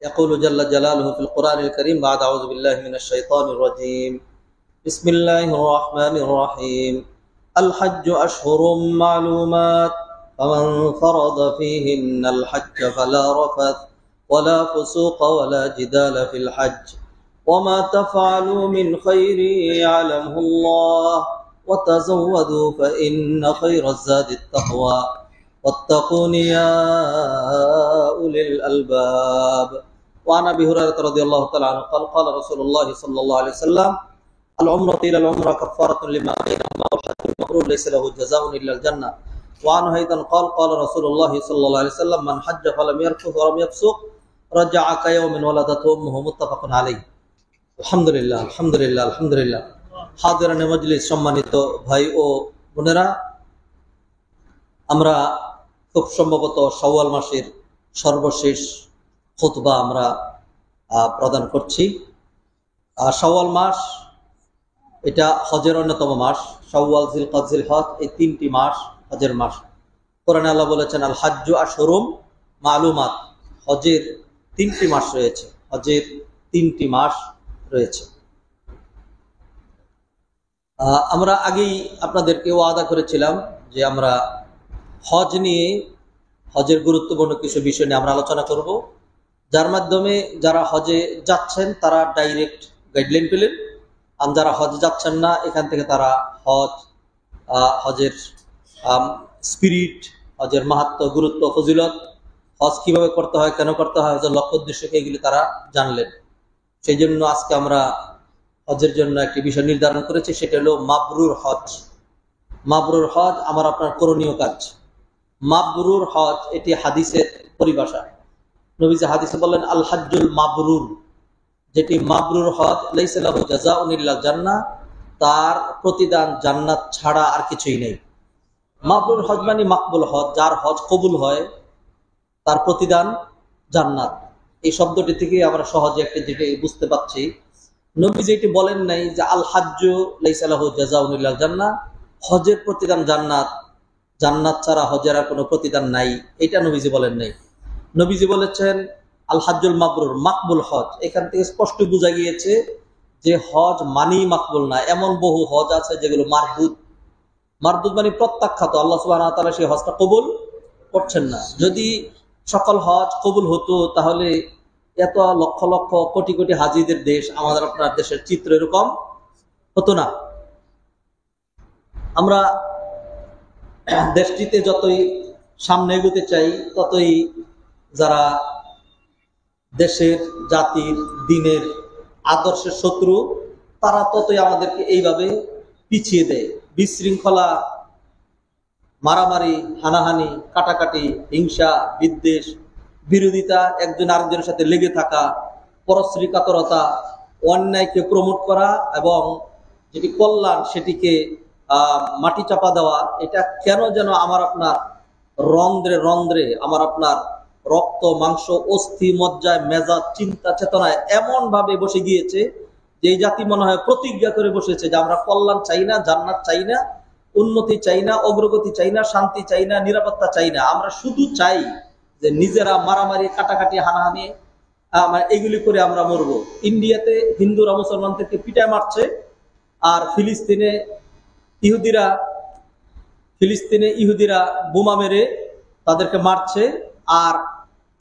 يقول جل جلاله في القرآن الكريم بعد أعوذ بالله من الشيطان الرجيم بسم الله الرحمن الرحيم الحج أشهر معلومات فمن فرض فيهن الحج فلا رفث ولا فسوق ولا جدال في الحج وما تفعلوا من خير يعلمه الله وتزودوا فإن خير الزاد التقوى واتقون يا أولي الألباب وعن أبي هريرة رضي الله تعالى عنه قال قال رسول الله صلى الله عليه وسلم العمرة إلى العمرة كفارة لما بينهما والحج المبرور ليس له جزاء إلا الجنة وعنه أيضا قال قال رسول الله صلى الله عليه وسلم من حج فلم يرفث ولم يفسق رجع كيوم ولدته أمه متفق عليه الحمد لله الحمد لله الحمد لله হাজিরান মজলিস সম্মানিত ভাই ও বোনেরা, আমরা খুব সম্ভবত শাওয়াল মাসের সর্বশেষ খুতবা আমরা প্রদান করছি। শাওয়াল মাস এটা হজের অন্যতম মাস। শাওয়াল, জিলকাদ, জিলহজ এই তিনটি মাস হজের মাস। কোরআনে আল্লাহ বলেছেন আল হাজ্জু আশহুরুম মালুমাত, হজের তিনটি মাস রয়েছে, হজের তিনটি মাস রয়েছে। আমরা আগেই আপনাদেরকে ওয়াদা করেছিলাম যে আমরা হজ নিয়ে, হজের গুরুত্বপূর্ণ কিছু বিষয় নিয়ে আমরা আলোচনা করব, যার মাধ্যমে যারা হজে যাচ্ছেন তারা ডাইরেক্ট গাইডলাইন পেলেন, আর যারা হজ যাচ্ছেন না এখান থেকে তারা হজের স্পিরিট, হজের মাহাত্ম্য, গুরুত্ব, ফজিলত, হজ কিভাবে করতে হয়, কেন করতে হয়, হজের লক্ষ্য উদ্দেশ্যকে এগুলি তারা জানলেন। সেই জন্য আজকে আমরা হজের জন্য একটি বিষয় নির্ধারণ করেছি, সেটা হলো মাবরুর হজ। মাবরুর হজ আমার আপনার করণীয় কাজ। মাবরুর হজ এটি হাদিসের পরিভাষা। নবীজি হাদিসে বললেন আল হাজ্জুল মাবরুর, যেটি মাবরুর হজ লাইসা লাহু জাযাউন ইল্লাল জান্নাহ, তার প্রতিদান জান্নাত ছাড়া আর কিছুই নেই। মাবরুর হজ মানে মাকবুল হজ, যার হজ কবুল হয় তার প্রতিদান জান্নাত। এই শব্দটি থেকে আমরা সহজে একটা যেটা বুঝতে পারছি, নবীজি এটি বলেন নাই যে আল হাজ্জু লাইসা লাহু জাযাউন ইল্লাল জান্নাহ, হজের প্রতিদান জান্নাত, জান্নাত ছাড়া হজের আর কোনো প্রতিদান নাই, এটা নবীজি বলেন নাই। নবীজি বলেছেন আল হাজ্জুল মাবরুর, মাকবুল হজ। এখান থেকে স্পষ্ট বোঝা গিয়েছে যে হজ মানেই মাকবুল না। এমন বহু হজ আছে যেগুলো মারদুদ। মারদুদ মানে প্রত্যাখ্যাত, আল্লাহ সুবহানাহু ওয়া তাআলা সেই হজটা কবুল করছেন না। যদি সকল হজ কবুল হতো তাহলে এত লক্ষ লক্ষ কোটি কোটি হাজিদের দেশ, আমাদের আপনার দেশের চিত্র এরকম হতো না। আমরা দেশটিতে যতই সামনে এগোতে চাই ততই যারা দেশের, জাতির, দিনের, আদর্শের শত্রু তারা ততই আমাদেরকে এইভাবে পিছিয়ে দেয়। বিশৃঙ্খলা, মারামারি, হানাহানি, কাটাকাটি, হিংসা, বিদ্বেষ, বিরোধিতা, একজন আরেকজনের সাথে লেগে থাকা, পরশ্রী কাতরতা, অন্যায়কে প্রমোট করা এবং যেটি কল্যাণ সেটিকে মাটি চাপা দেওয়া, এটা কেন যেন আমার আপনার রন্ধ্রে রন্ধ্রে, আমার আপনার রক্ত, মাংস, অস্থি, মজ্জায়, মেজাজ, চিন্তা, চেতনায় এমন ভাবে বসে গিয়েছে যে এই জাতি মনে হয় প্রতিজ্ঞা করে বসেছে যে আমরা কল্যাণ চাই না, জান্নাত চাই না, উন্নতি চাই না, অগ্রগতি চাই না, শান্তি চাই না, নিরাপত্তা চাই না। আমরা শুধু চাই যে নিজেরা মারামারি, কাটাকাটি, হানাহানি এগুলি করে আমরা মরবো। ইন্ডিয়াতে হিন্দুরা মুসলমানদেরকে পিটায় মারছে, আর ফিলিস্তিনে ইহুদিরা বোমা মেরে তাদেরকে মারছে। আর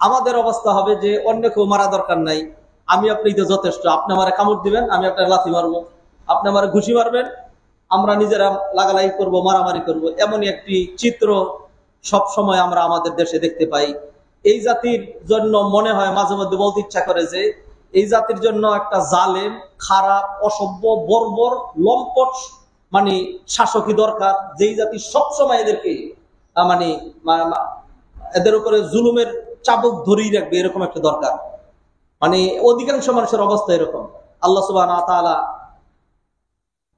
আমাদের অবস্থা হবে যে অন্য কেউ মারা দরকার নাই, আমি আপনি তো যথেষ্ট। আপনি আমারে কামড় দিবেন, আমি আপনার লাথি মারবো, আপনি আমারে ঘুষি মারবেন, আমরা নিজেরা লাগালাই করব, মারামারি করব। এমনই একটি চিত্র সব সময় আমরা আমাদের দেশে দেখতে পাই। এই জাতির জন্য মনে হয়, মাঝে মধ্যে বলতে ইচ্ছা করে যে এই জাতির জন্য একটা জালেম, খারাপ, অসভ্য, বর্বর, লম্পট মানে শাসকই দরকার, যেই জাতি সবসময় এদেরকে মানে এদের উপরে জুলুমের চাবুক ধরেই রাখবে, এরকম একটা দরকার। মানে অধিকাংশ মানুষের অবস্থা এরকম। আল্লাহ সুবহানাহু ওয়া তাআলা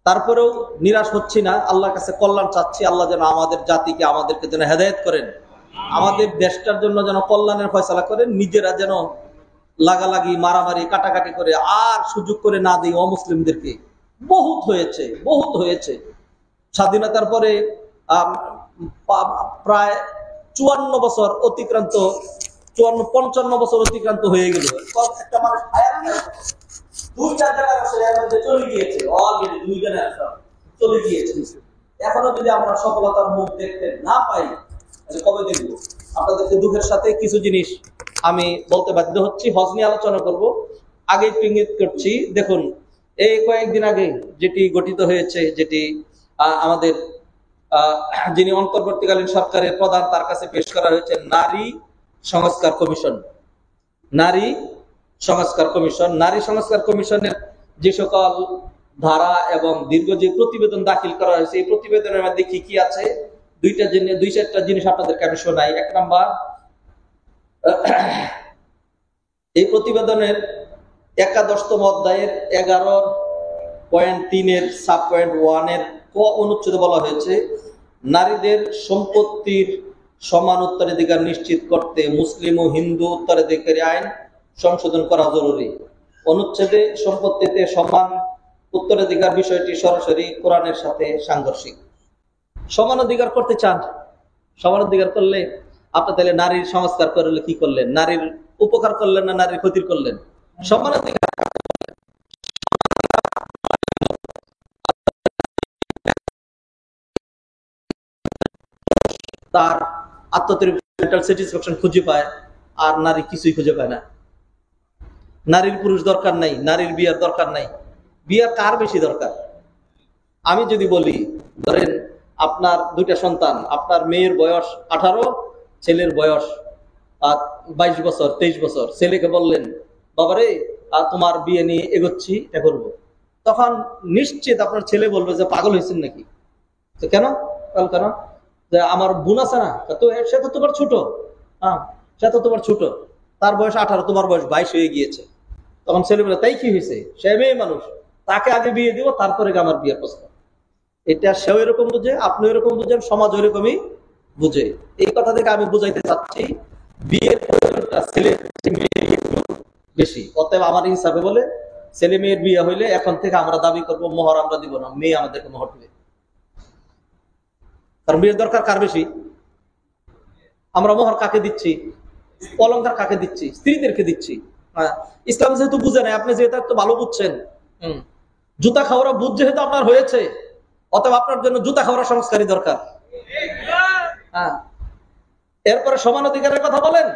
তারপরেও নিরাশ হচ্ছি না, আল্লাহর কাছে কল্যাণ চাচ্ছি। আল্লাহ যেন আমাদের জাতিকে, আমাদেরকে যেন হেদায়েত করেন, আমাদের দেশটার জন্য যেন কল্যাণের ফয়সালা করেন, নিজেরা যেন লাগালাগি, মারামারি, কাটাকাটি করে আর সুযোগ করে না দিই অমুসলিমদেরকে। বহুত হয়েছে, বহুত হয়েছে। স্বাধীনতার পরে প্রায় 54 বছর অতিক্রান্ত 54-55 বছর অতিক্রান্ত হয়ে গেল, একটা মানুষ দুইটা জেনারেশনের মধ্যে চলে গিয়েছে, অলরেডি 2 জেনারেশন চলে গিয়েছে। এখনো যদি আমরা সফলতার মুখ দেখতে না পাই, তাহলে কবে দেখব? আপনাদেরকে দুঃখের সাথে কিছু জিনিস আমি বলতে বাধ্য হচ্ছি। হজ নিয়ে আলোচনা করব, আগে একটু ইঙ্গিত করছি। দেখুন, এই কয়েকদিন আগে যেটি গঠিত হয়েছে, যেটি আমাদের যিনি অন্তর্বর্তীকালীন সরকারের প্রধান, তার কাছে পেশ করা হয়েছে নারী সংস্কার কমিশন। নারী সংস্কার কমিশন, নারী সংস্কার কমিশনের যে সকল ধারা এবং দীর্ঘ যে প্রতিবেদন দাখিল করা হয়েছে, এই প্রতিবেদনের মধ্যে কি কি আছে, দুই চারটা জিনিস আপনাদেরকে আমি শোনাই। 1 নাম্বার, এই প্রতিবেদনের 11তম অধ্যায়ের 11.3 সাব পয়েন্ট 1 এর ক অনুচ্ছেদে বলা হয়েছে, নারীদের সম্পত্তির সমান উত্তরাধিকার নিশ্চিত করতে মুসলিম ও হিন্দু উত্তরাধিকারী আইন সংশোধন করা জরুরি। অনুচ্ছেদে সম্পত্তিতে সমান উত্তরাধিকার বিষয়টি সরাসরি কোরআনের সাথে সাংঘর্ষিক। সমান অধিকার করতে চান, সমান অধিকার করলে আপনি তাহলে নারীর সংস্কার করলে কি করলেন? নারীর উপকার করলেন না নারীর ক্ষতি করলেন? সমান অধিকার তার আত্মতৃপ্তি স্যাটিসফ্যাকশন খুঁজে পায়, আর নারী কিছুই খুঁজে পায় না। নারীর পুরুষ দরকার নাই, নারীর বিয়ার দরকার নাই। বিয়ার কার বেশি দরকার? আমি যদি বলি, ধরেন আপনার 2টা সন্তান, আপনার মেয়ের বয়স 18, ছেলের বয়স 22 বছর 23 বছর, ছেলেকে বললেন বাবারে তোমার বিয়ে নিয়ে এগোচ্ছি, এটা করবো, তখন নিশ্চিত আপনার ছেলে বলবে যে পাগল হয়েছেন নাকি? কেন? কেন? যে আমার বোন আছে না, তো সে তো তোমার ছোট, হ্যাঁ সে তো তোমার ছোট, তার বয়স 18, তোমার বয়স 22 হয়ে গিয়েছে। তখন ছেলে বলে তাই কি হয়েছে, সে মেয়ে মানুষ, তাকে আগে বিয়ে দিব, তারপরে আমার বিয়ের প্রস্তাব। এটা সেও এরকম বুঝে, আপনি এরকম বুঝেন, সমাজ ওরকমই বুঝে। এই কথা থেকে আমি বুঝাইতে চাচ্ছি, বিয়ের প্রয়োজনটা ছেলে মেয়ে বেশি। অতএব আমার হিসাবে বলে, ছেলে মেয়ের বিয়ে হইলে এখন থেকে আমরা দাবি করবো মোহর আমরা দিব না, মেয়ে আমাদেরকে মোহর দিবে। কারণ বিয়ের দরকার কার বেশি? আমরা মোহর কাকে দিচ্ছি? অলংকার কাকে দিচ্ছি? স্ত্রীদেরকে দিচ্ছি। ইসলাম যেহেতু বুঝে নাই, আপনি যেহেতু একটু ভালো বুঝছেন, জুতা খাওয়ারা বুঝ যেহেতু আপনার হয়েছে, অতএব আপনার জন্য জুতা খাওয়ার সংস্কারই দরকার। হ্যাঁ, এরপরে সমান অধিকারের কথা বলেন।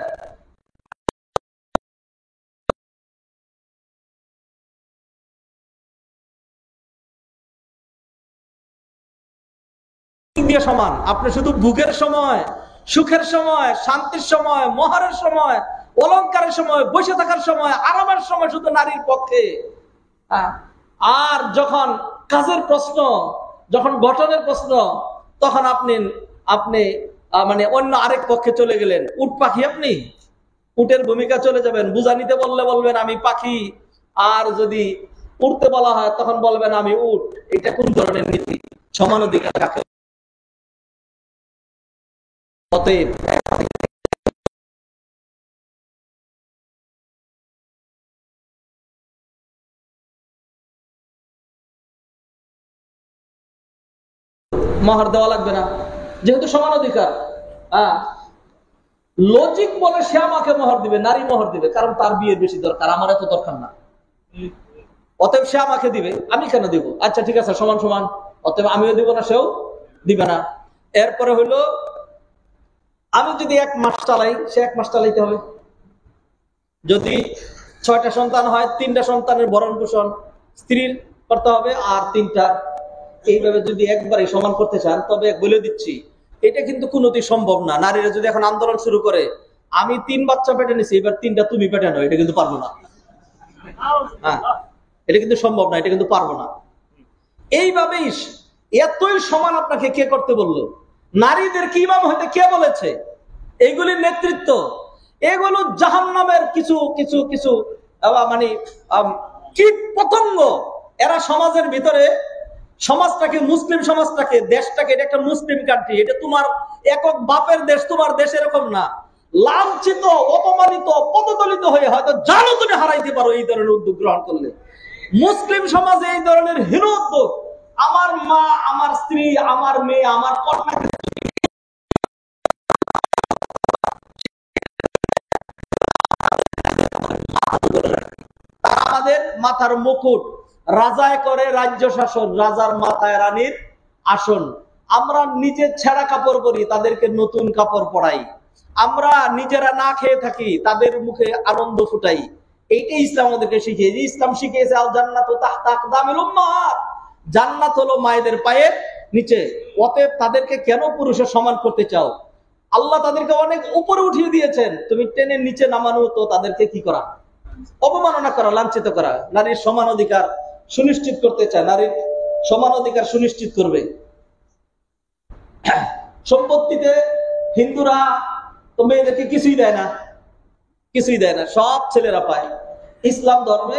দিয়ে সমান, আপনি শুধু ভোগের সময়, সুখের সময়, শান্তির সময়, মহারের সময়, অলংকারের সময়, বসে থাকার সময়, আরামের সময় শুধু নারীর পক্ষে। আর যখন কাজের প্রশ্ন, যখন গঠনের প্রশ্ন, তখন আপনি মানে অন্য আরেক পক্ষে চলে গেলেন। উট পাখি, আপনি উটের ভূমিকা চলে যাবেন। বুঝা নিতে বললে বলবেন আমি পাখি, আর যদি উঠতে বলা হয় তখন বলবেন আমি উট। এটা কোন ধরনের নীতি? সমান অধিকার কাকে? অতএব মোহর দেওয়া লাগবে না, যেহেতু সমান অধিকার। লজিক বলে সে আমাকে মোহর দিবে, নারী মোহর দিবে, কারণ তার বিয়ের বেশি দরকার, আমার এত দরকার না। অতএব সে আমাকে দিবে, আমি কেন দিব? আচ্ছা ঠিক আছে, সমান সমান, অতএব আমিও দিব না, সেও দিবে না। এরপরে হইলো, আমি যদি 1 মাস চালাই, সে 1 মাস চালাইতে হবে। যদি 6টা সন্তান হয়, 3টা সন্তানের ভরণ পোষণ স্ত্রীর করতে হবে, আর 3টা। এইভাবে যদি একবারে সমান করতে চান, তবে বলে দিচ্ছি এটা কিন্তু কোনোদিন সম্ভব না। নারীরা যদি এখন আন্দোলন শুরু করে, আমি 3 বাচ্চা পেটে নিছি, এবার 3টা তুমি পেটে নাও, এটা কিন্তু পারবো না। হ্যাঁ, এটা কিন্তু সম্ভব না, এটা কিন্তু পারবো না। এইভাবেই এতই সমান আপনাকে কে করতে বললো? নারীদের কি ইমাম হইতে কে বলেছে? এইগুলির নেতৃত্ব, এগুলো জাহান্নামের কিছু কিছু কিছু মানে কীট পতঙ্গ। এরা সমাজের ভিতরে সমাজটাকে, মুসলিম সমাজটাকে, দেশটাকে, এটা একটা মুসলিম কান্ট্রি, এটা তোমার একক বাপের দেশ, তোমার দেশ এরকম না। লাঞ্ছিত, অপমানিত, পদদলিত হয়ে হয়তো জানো তুমি হারাইতে পারো এই ধরনের উদ্যোগ গ্রহণ করলে। মুসলিম সমাজে এই ধরনের হীন উদ্যোগ, আমার মা, আমার স্ত্রী, আমার মেয়ে, আমার কন্যা মাথার মুকুট, রাজায় করে রাজ্য শাসন, রাজার মাথায় রানীর আসন। আমরা নিজের ছেঁড়া কাপড় পরি, তাদেরকে নতুন কাপড় পরাই। আমরা নিজেরা না খেয়ে থাকি, তাদের মুখে আনন্দ ফুটাই। এইটাই ইসলাম আমাদেরকে শিখিয়েছে। ইসলাম শিখিয়েছে আল জান্নাতু তাহতা আকদামিল উম্মাহাত, জান্নাত হলো মায়েদের পায়ের নিচে। অতএব তাদেরকে কেন পুরুষের সমান করতে চাও? আল্লাহ তাদেরকে অনেক উপরে উঠিয়ে দিয়েছেন, তুমি টেনে নিচে নামানো তো তাদেরকে কি করা? অবমাননা করা, লাঞ্ছিত করা। নারীর সমান অধিকার সুনিশ্চিত করতে চায়, নারীর সমান অধিকার সুনিশ্চিত করবে। সম্পত্তিতে হিন্দুরা তো মেয়েদেরকে কিছুই দেয় না, কিছুই দেয় না, সব ছেলেরা পায়। ইসলাম ধর্মে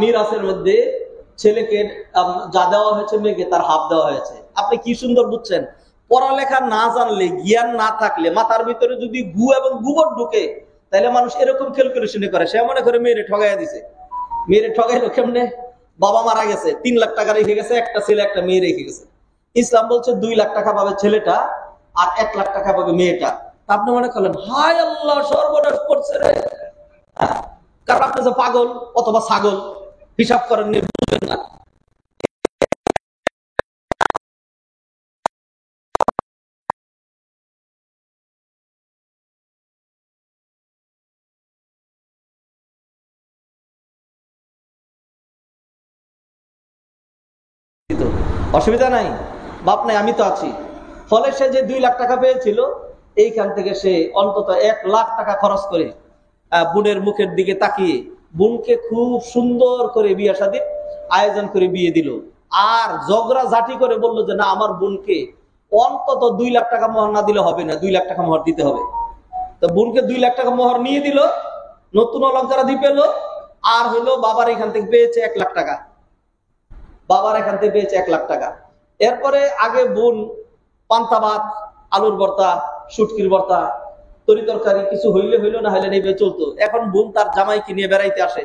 মিরাসের মধ্যে ছেলেকে যা দেওয়া হয়েছে, মেয়েকে তার হাফ দেওয়া হয়েছে। আপনি কি সুন্দর বুঝছেন। পড়ালেখা না জানলে, জ্ঞান না থাকলে, মাথার ভিতরে যদি গু এবং গোবর ঢুকে, তাহলে মানুষ এরকম ক্যালকুলেশন করে। সে মনে করে মেয়েরে ঠগাইয়া দিছে। মেয়েরে ঠগাইলো কেমনে? বাবা মারা গেছে, 3 লাখ টাকা রেখে গেছে, একটা ছেলে একটা মেয়ে রেখে গেছে। ইসলাম বলছে 2 লাখ টাকা পাবে ছেলেটা আর 1 লাখ টাকা পাবে মেয়েটা। আপনি মনে করলেন হায় আল্লাহ, সর্বনাশ করছে রে। কারণ আপনি যে পাগল অথবা ছাগল, হিসাব করেন বুঝবেন না। অসুবিধা নাই, বাপ নাই, আমি তো আছি। ফলে সে যে 2 লাখ টাকা পেয়েছিল, এইখান থেকে সে অন্তত 1 লাখ টাকা খরচ করে বোনের মুখের দিকে তাকিয়ে বোনকে খুব সুন্দর করে বিয়ে শাদীর আয়োজন করে বিয়ে দিল। আর ঝগড়া ঝাঁটি করে বললো যে না, আমার বোনকে অন্তত 2 লাখ টাকা মোহর না দিলে হবে না, 2 লাখ টাকা মোহর দিতে হবে। তো বোনকে 2 লাখ টাকা মোহর নিয়ে দিল, নতুন অলঙ্কার দিয়ে পেলো। আর হইলো বাবার এখান থেকে পেয়েছে 1 লাখ টাকা, বাবার এখান থেকে পেয়েছে 1 লাখ টাকা। এরপরে আগে বোন পান্তা ভাত, আলুর ভর্তা, শুটকির ভর্তা, তরি তরকারি কিছু হইলে হইলো, না হইলে নেবে চলতো। এখন বোন তার জামাইকে নিয়ে বেড়াইতে আসে,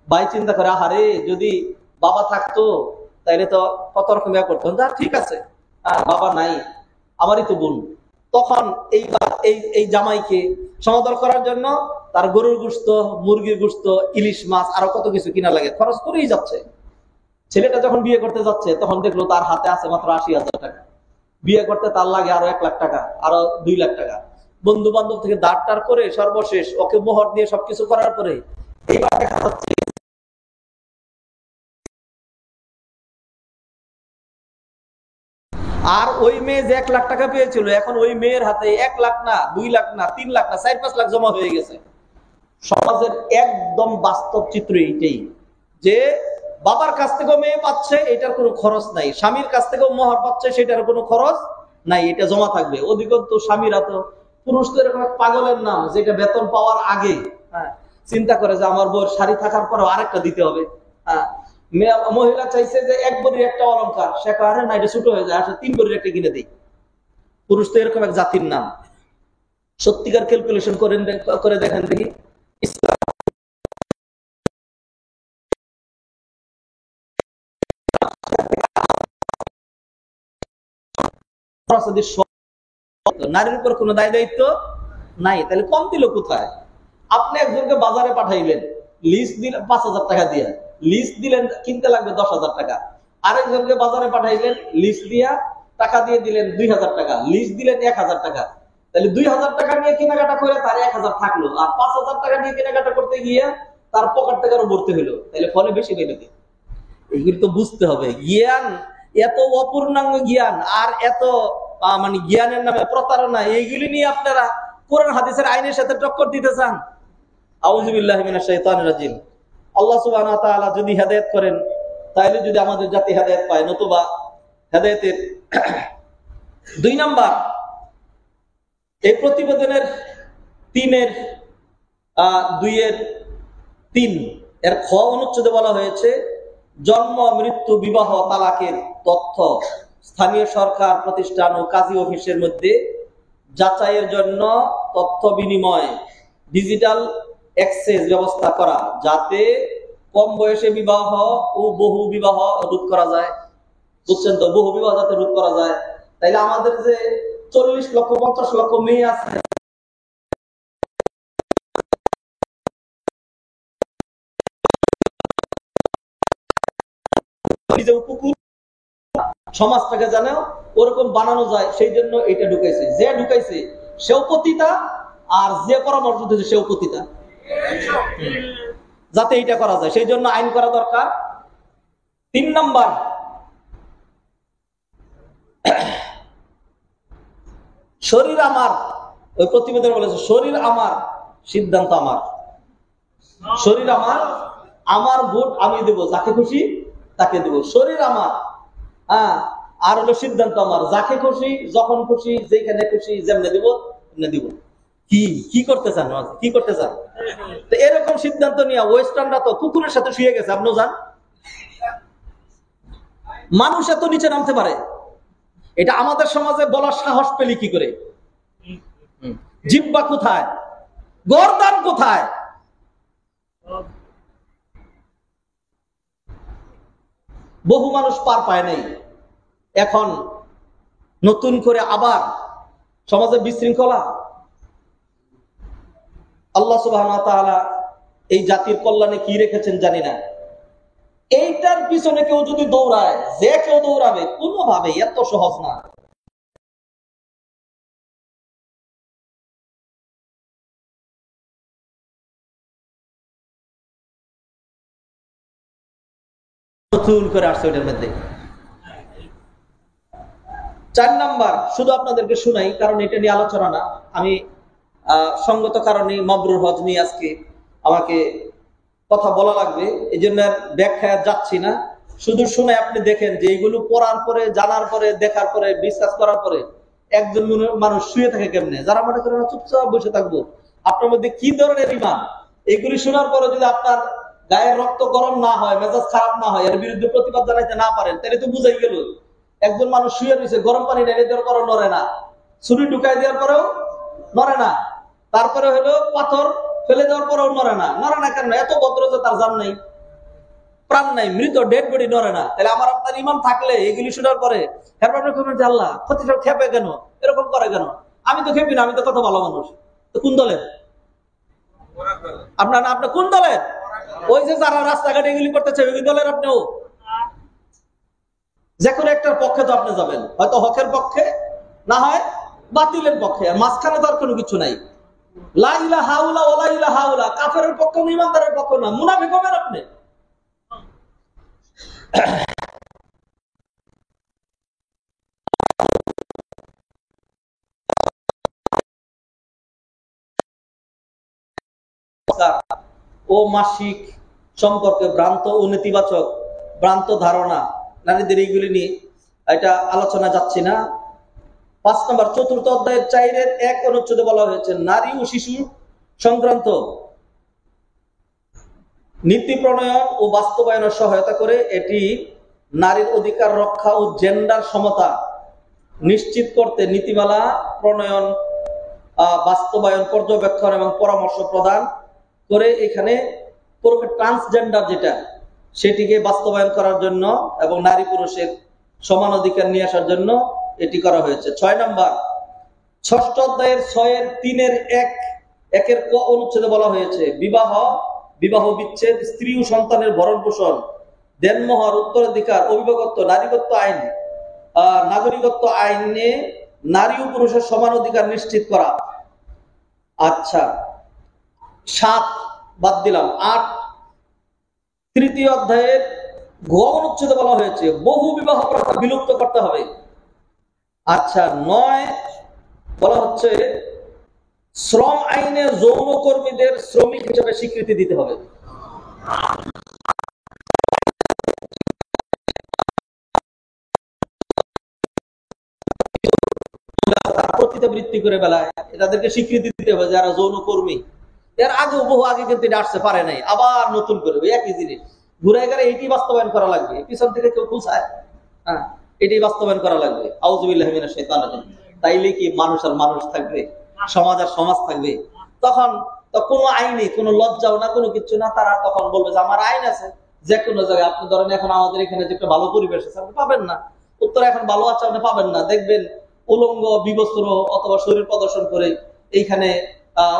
ভাই চিন্তা করে আহারে যদি বাবা থাকতো তাইলে তো কত রকম ইয়া করতো। ঠিক আছে, বাবা নাই, আমারই তো বোন। তখন এই জামাইকে সমাদর করার জন্য তার গরুর গোশত, মুরগির গোশত, ইলিশ মাছ আরো কত কিছু কিনা লাগে, খরচ করেই যাচ্ছে। ছেলেটা যখন বিয়ে করতে যাচ্ছে তখন দেখলো তার হাতে আছে মাত্র 80,000 টাকা। বিয়ে করতে তার লাগে আরো 1 লাখ টাকা, আরো 2 লাখ টাকা। বন্ধু বান্ধব থেকে দাঁড় টার করে সর্বশেষ ওকে মোহর দিয়ে সবকিছু করার পরে এইবার দেখা যাচ্ছে আর ওই মেয়ে যে 1 লাখ টাকা পেয়েছিল, এখন ওই মেয়ের হাতে 1 লাখ না, 2 লাখ না, 3 লাখ না, 4-5 লাখ জমা হয়ে গেছে। সমাজের একদম বাস্তব চিত্র এইটাই যে বাবার কাছ থেকেও মেয়ে পাচ্ছে, এটার কোনো খরচ নাই। স্বামীর কাছ থেকেও মোহর পাচ্ছে, সেটার কোনো খরচ নাই, এটা জমা থাকবে। অধিকন্ত স্বামীরা তো, পুরুষ তো এরকম পাগলের নাম যেটা বেতন পাওয়ার আগে চিন্তা করে যে আমার বউর শাড়ি থাকার পরেও আরেকটা দিতে হবে। মহিলা চাইছে যে 1 ভরির একটা অলঙ্কার, সে কারণে না, এটা ছোট হয়ে যায়, আসলে 3 ভরির একটা কিনে দেই। পুরুষ তো এরকম এক জাতির নাম। সত্যিকার ক্যালকুলেশন করে দেখেন দেখি, ইসলাম নারীর উপর কোনো দায় দায়িত্ব নাই, তাহলে কম দিল কোথায়? আপনি একজনকে বাজারে পাঠাইলেন, লিস্ট দিলেন 5,000 টাকা দিয়ে, লিস্ট দিলেন কিনতে লাগবে 10,000 টাকা। আরেকজনকে বাজারে পাঠাইলেন, লিস্ট দিয়া টাকা দিয়ে দিলেন 2,000 টাকা, লিস্ট দিলেন 1,000 টাকা। তাহলে 2,000 টাকা নিয়ে কেনাকাটা করে তার 1,000 থাকলো, আর 5,000 টাকা নিয়ে কেনাকাটা করতে গিয়ে তার পকেট থেকে আরো ভর্তি হলো, তাহলে ফলে বেশি পেল কি? এগুলো তো বুঝতে হবে। জ্ঞান এত অপূর্ণাঙ্গ জ্ঞান, আর এত মানে জ্ঞানের নামে প্রতারণা, এইগুলি নিয়ে আপনারা কোরআন হাদিসের আইনের সাথে টক্কর দিতে চান। আউযু বিল্লাহি মিনাশ শাইতানির রাজিম। আল্লাহ সুবহানাহু ওয়া তাআলা যদি হেদায়েত করেন, তাহলে যদি আমাদের জাতি হেদায়েত পায়, নতুবা হেদায়েতের 2 নাম্বার এই প্রতিবেদনের 3-2-3 এর খ অনুচ্ছেদে বলা হয়েছে, জন্ম, মৃত্যু, বিবাহ, তালাকের তথ্য স্থানীয় সরকার প্রতিষ্ঠান ও কাজী অফিসের মধ্যে যাচাইয়ের জন্য তথ্য বিনিময়, ডিজিটাল অ্যাক্সেস ব্যবস্থা করা, যাতে কম বয়সে বিবাহ ও বহু বিবাহ রোধ করা যায়। বুঝছেন তো, বহু বিবাহ যাতে রোধ করা যায়। তাইলে আমাদের যে 40 লক্ষ 50 লক্ষ মেয়ে আছে, যে কুকুর সমাজটাকে জানে ওরকম বানানো যায়, সেই জন্য এটা ঢুকাইছে। যে ঢুকাইছে সেও পতিতা, আর যে পরামর্শ দিয়েছে সেও পতিতা, যাতে এইটা করা যায়, সেই জন্য আইন করা দরকার। 3 নাম্বার, শরীর আমার, ওই প্রতিবেদন বলেছে শরীর আমার, সিদ্ধান্ত আমার। শরীর আমার, আমার ভোট আমি দেব, যাকে খুশি তাকে দেব। শরীর আমার, হ্যাঁ, আর হলো সিদ্ধান্ত আমার, যাকে খুশি যখন খুশি যেখানে খুশি যেমনে দিব তেমনে দিব। কি করতে চান, কি করতে চান? তো এরকম সিদ্ধান্ত নিয়ে ওয়েস্টার্নরা তো কুকুরের সাথে শুয়ে গেছে, আপনিও জান। মানুষ এত নিচে নামতে পারে, এটা আমাদের সমাজে বলার সাহস পেলি কি করে? জিহ্বা কোথায়, গর্দান কোথায়? বহু মানুষ পার পায় নাই। এখন নতুন করে আবার সমাজে বিশৃঙ্খলা। আল্লাহ সুবহানাহু ওয়া তাআলা এই জাতির কল্যাণে কি রেখেছেন জানি না। এইটার পিছনে কেউ যদি দৌড়ায়, যে কেউ দৌড়াবে, কোনোভাবে এত সহজ না। নতুন করে আসছে ওইটার মধ্যে। 4 নাম্বার, শুধু আপনাদেরকে শুনাই, কারণ এটা নিয়ে আলোচনা না। আমি সঙ্গত কারণে মাবরুর হজ নিয়ে আজকে আমাকে কথা বলা লাগবে, এই জন্য ব্যাখ্যা যাচ্ছি না। শুধু শুনে আপনি দেখেন যে এইগুলো পড়ার পরে, জানার পরে, দেখার পরে, বিশ্বাস করার পরে একজন মানুষ শুয়ে থাকে কেমনে? যারা মনে করেন চুপচাপ বসে থাকবো, আপনার মধ্যে কি ধরনের ইমান? এইগুলি শোনার পরে যদি আপনার গায়ের রক্ত গরম না হয়, মেজাজ খারাপ না হয়, এর বিরুদ্ধে প্রতিবাদ জানাইতে না পারেন, তাহলে তো বুঝাই গেল একজন মানুষ শুয়ে রয়েছে, গরম পানি ঢেলে দেওয়ার পরেও নড়ে না, ছুরি ঢুকাই দেওয়ার পরেও নড়ে না, তারপরে হলো পাথর ফেলে দেওয়ার পরেও নড়ে না। নড়ে না কেন? এত ভদ্র যে তার জান নাই, প্রাণ নাই, মৃত, ডেড বডি, নড়ে না। তাহলে আমার আপনার ইমান থাকলে এগুলি শোনার পরে আল্লাহ ক্ষতিটা খেপে কেন, এরকম করে কেন? আমি তো খেপি না, আমি তো কত ভালো মানুষ। তো কোন দলের আপনার? আপনার কোন দলের? ওই যে যারা রাস্তাঘাটে এগুলি করতেছে ওই দলের আপনিও? যে কোনো একটার পক্ষে তো আপনি যাবেন, হয়তো হকের পক্ষে, না হয় বাতিলের পক্ষে, আর মাঝখানে তো আর কোনো কিছু নাই। লা ইলাহা ইল্লাল্লাহ ওয়া লা ইলাহা ইল্লাল্লাহ, কাফেরের পক্ষ না, ঈমানদারের পক্ষ না, মুনাফিক হবেন আপনি। ও মাসিক সম্পর্কে ভ্রান্ত ও নেতিবাচক ভ্রান্ত ধারণা নারীদের, এইগুলি নিয়ে এটা আলোচনা যাচ্ছে না। 5 নম্বর, 4th অধ্যায়ের 4-1 অনুচ্ছেদে বলা হয়েছে নারী ও শিশু সংক্রান্ত নীতি প্রণয়ন ও বাস্তবায়নে সহায়তা করে। এটি নারীর অধিকার রক্ষা ও জেন্ডার সমতা নিশ্চিত করতে নীতিমালা প্রণয়ন, বাস্তবায়ন, পর্যবেক্ষণ এবং পরামর্শ প্রদান করে। এখানে ট্রান্সজেন্ডার যেটা, সেটিকে বাস্তবায়ন করার জন্য এবং নারী পুরুষের সমান অধিকার নিয়ে আসার জন্য এটি করা হয়েছে। 6 নম্বর, 6ষ্ঠ অধ্যায়ের 6-3-1 ক অনুচ্ছেদে বলা হয়েছে বিবাহ, বিবাহ বিচ্ছেদ, স্ত্রী ও সন্তানের ভরণ পোষণ, দেনমোহর, উত্তরাধিকার, অভিভাবকত্ব, নারীত্ব আইন, নাগরিকত্ব আইনে নারী ও পুরুষের সমান অধিকার নিশ্চিত করা। আচ্ছা, 7 বাদ দিলাম। 8 তৃতীয় অধ্যায়ের ঘ অনুচ্ছেদে বলা হয়েছে বহু বিবাহ প্রথা বিলুপ্ত করতে হবে। আচ্ছা, 9 বলা হচ্ছে শ্রম আইনে যৌন কর্মীদের শ্রমিক হিসেবে স্বীকৃতি দিতে হবে। প্রতিবৃত্তি করে বেলায় তাদেরকে স্বীকৃতি দিতে হবে যারা যৌন কর্মী। এর আগে বহু আগে কিন্তু এটা আসতে পারে নাই, আবার নতুন করে একই জিনিস ঘুরে গেলে এইটি বাস্তবায়ন করা লাগবে। পিছন থেকে কেউ খুঁজায়, হ্যাঁ, এটি বাস্তবায়ন করা লাগবে। আউযুবিল্লাহি মিনাশ শাইতানির রাজিম। তাইলে কি মানুষ আর মানুষ থাকবে, সমাজ আর সমাজ থাকবে? তখন তো কোনো আইনে কোনো লজ্জাও না, কোনো কিছু না। তারা তখন বলবে যে আমার আইন আছে যে কোনো জায়গায়। আপনি ধরেন এখন আমাদের এখানে যে একটা ভালো পরিবেশ আছে, আপনি পাবেন না। উত্তরে এখন ভালো আছে, আপনি পাবেন না। দেখবেন উলঙ্গ, বিবস্ত্র অথবা শরীর প্রদর্শন করে এইখানে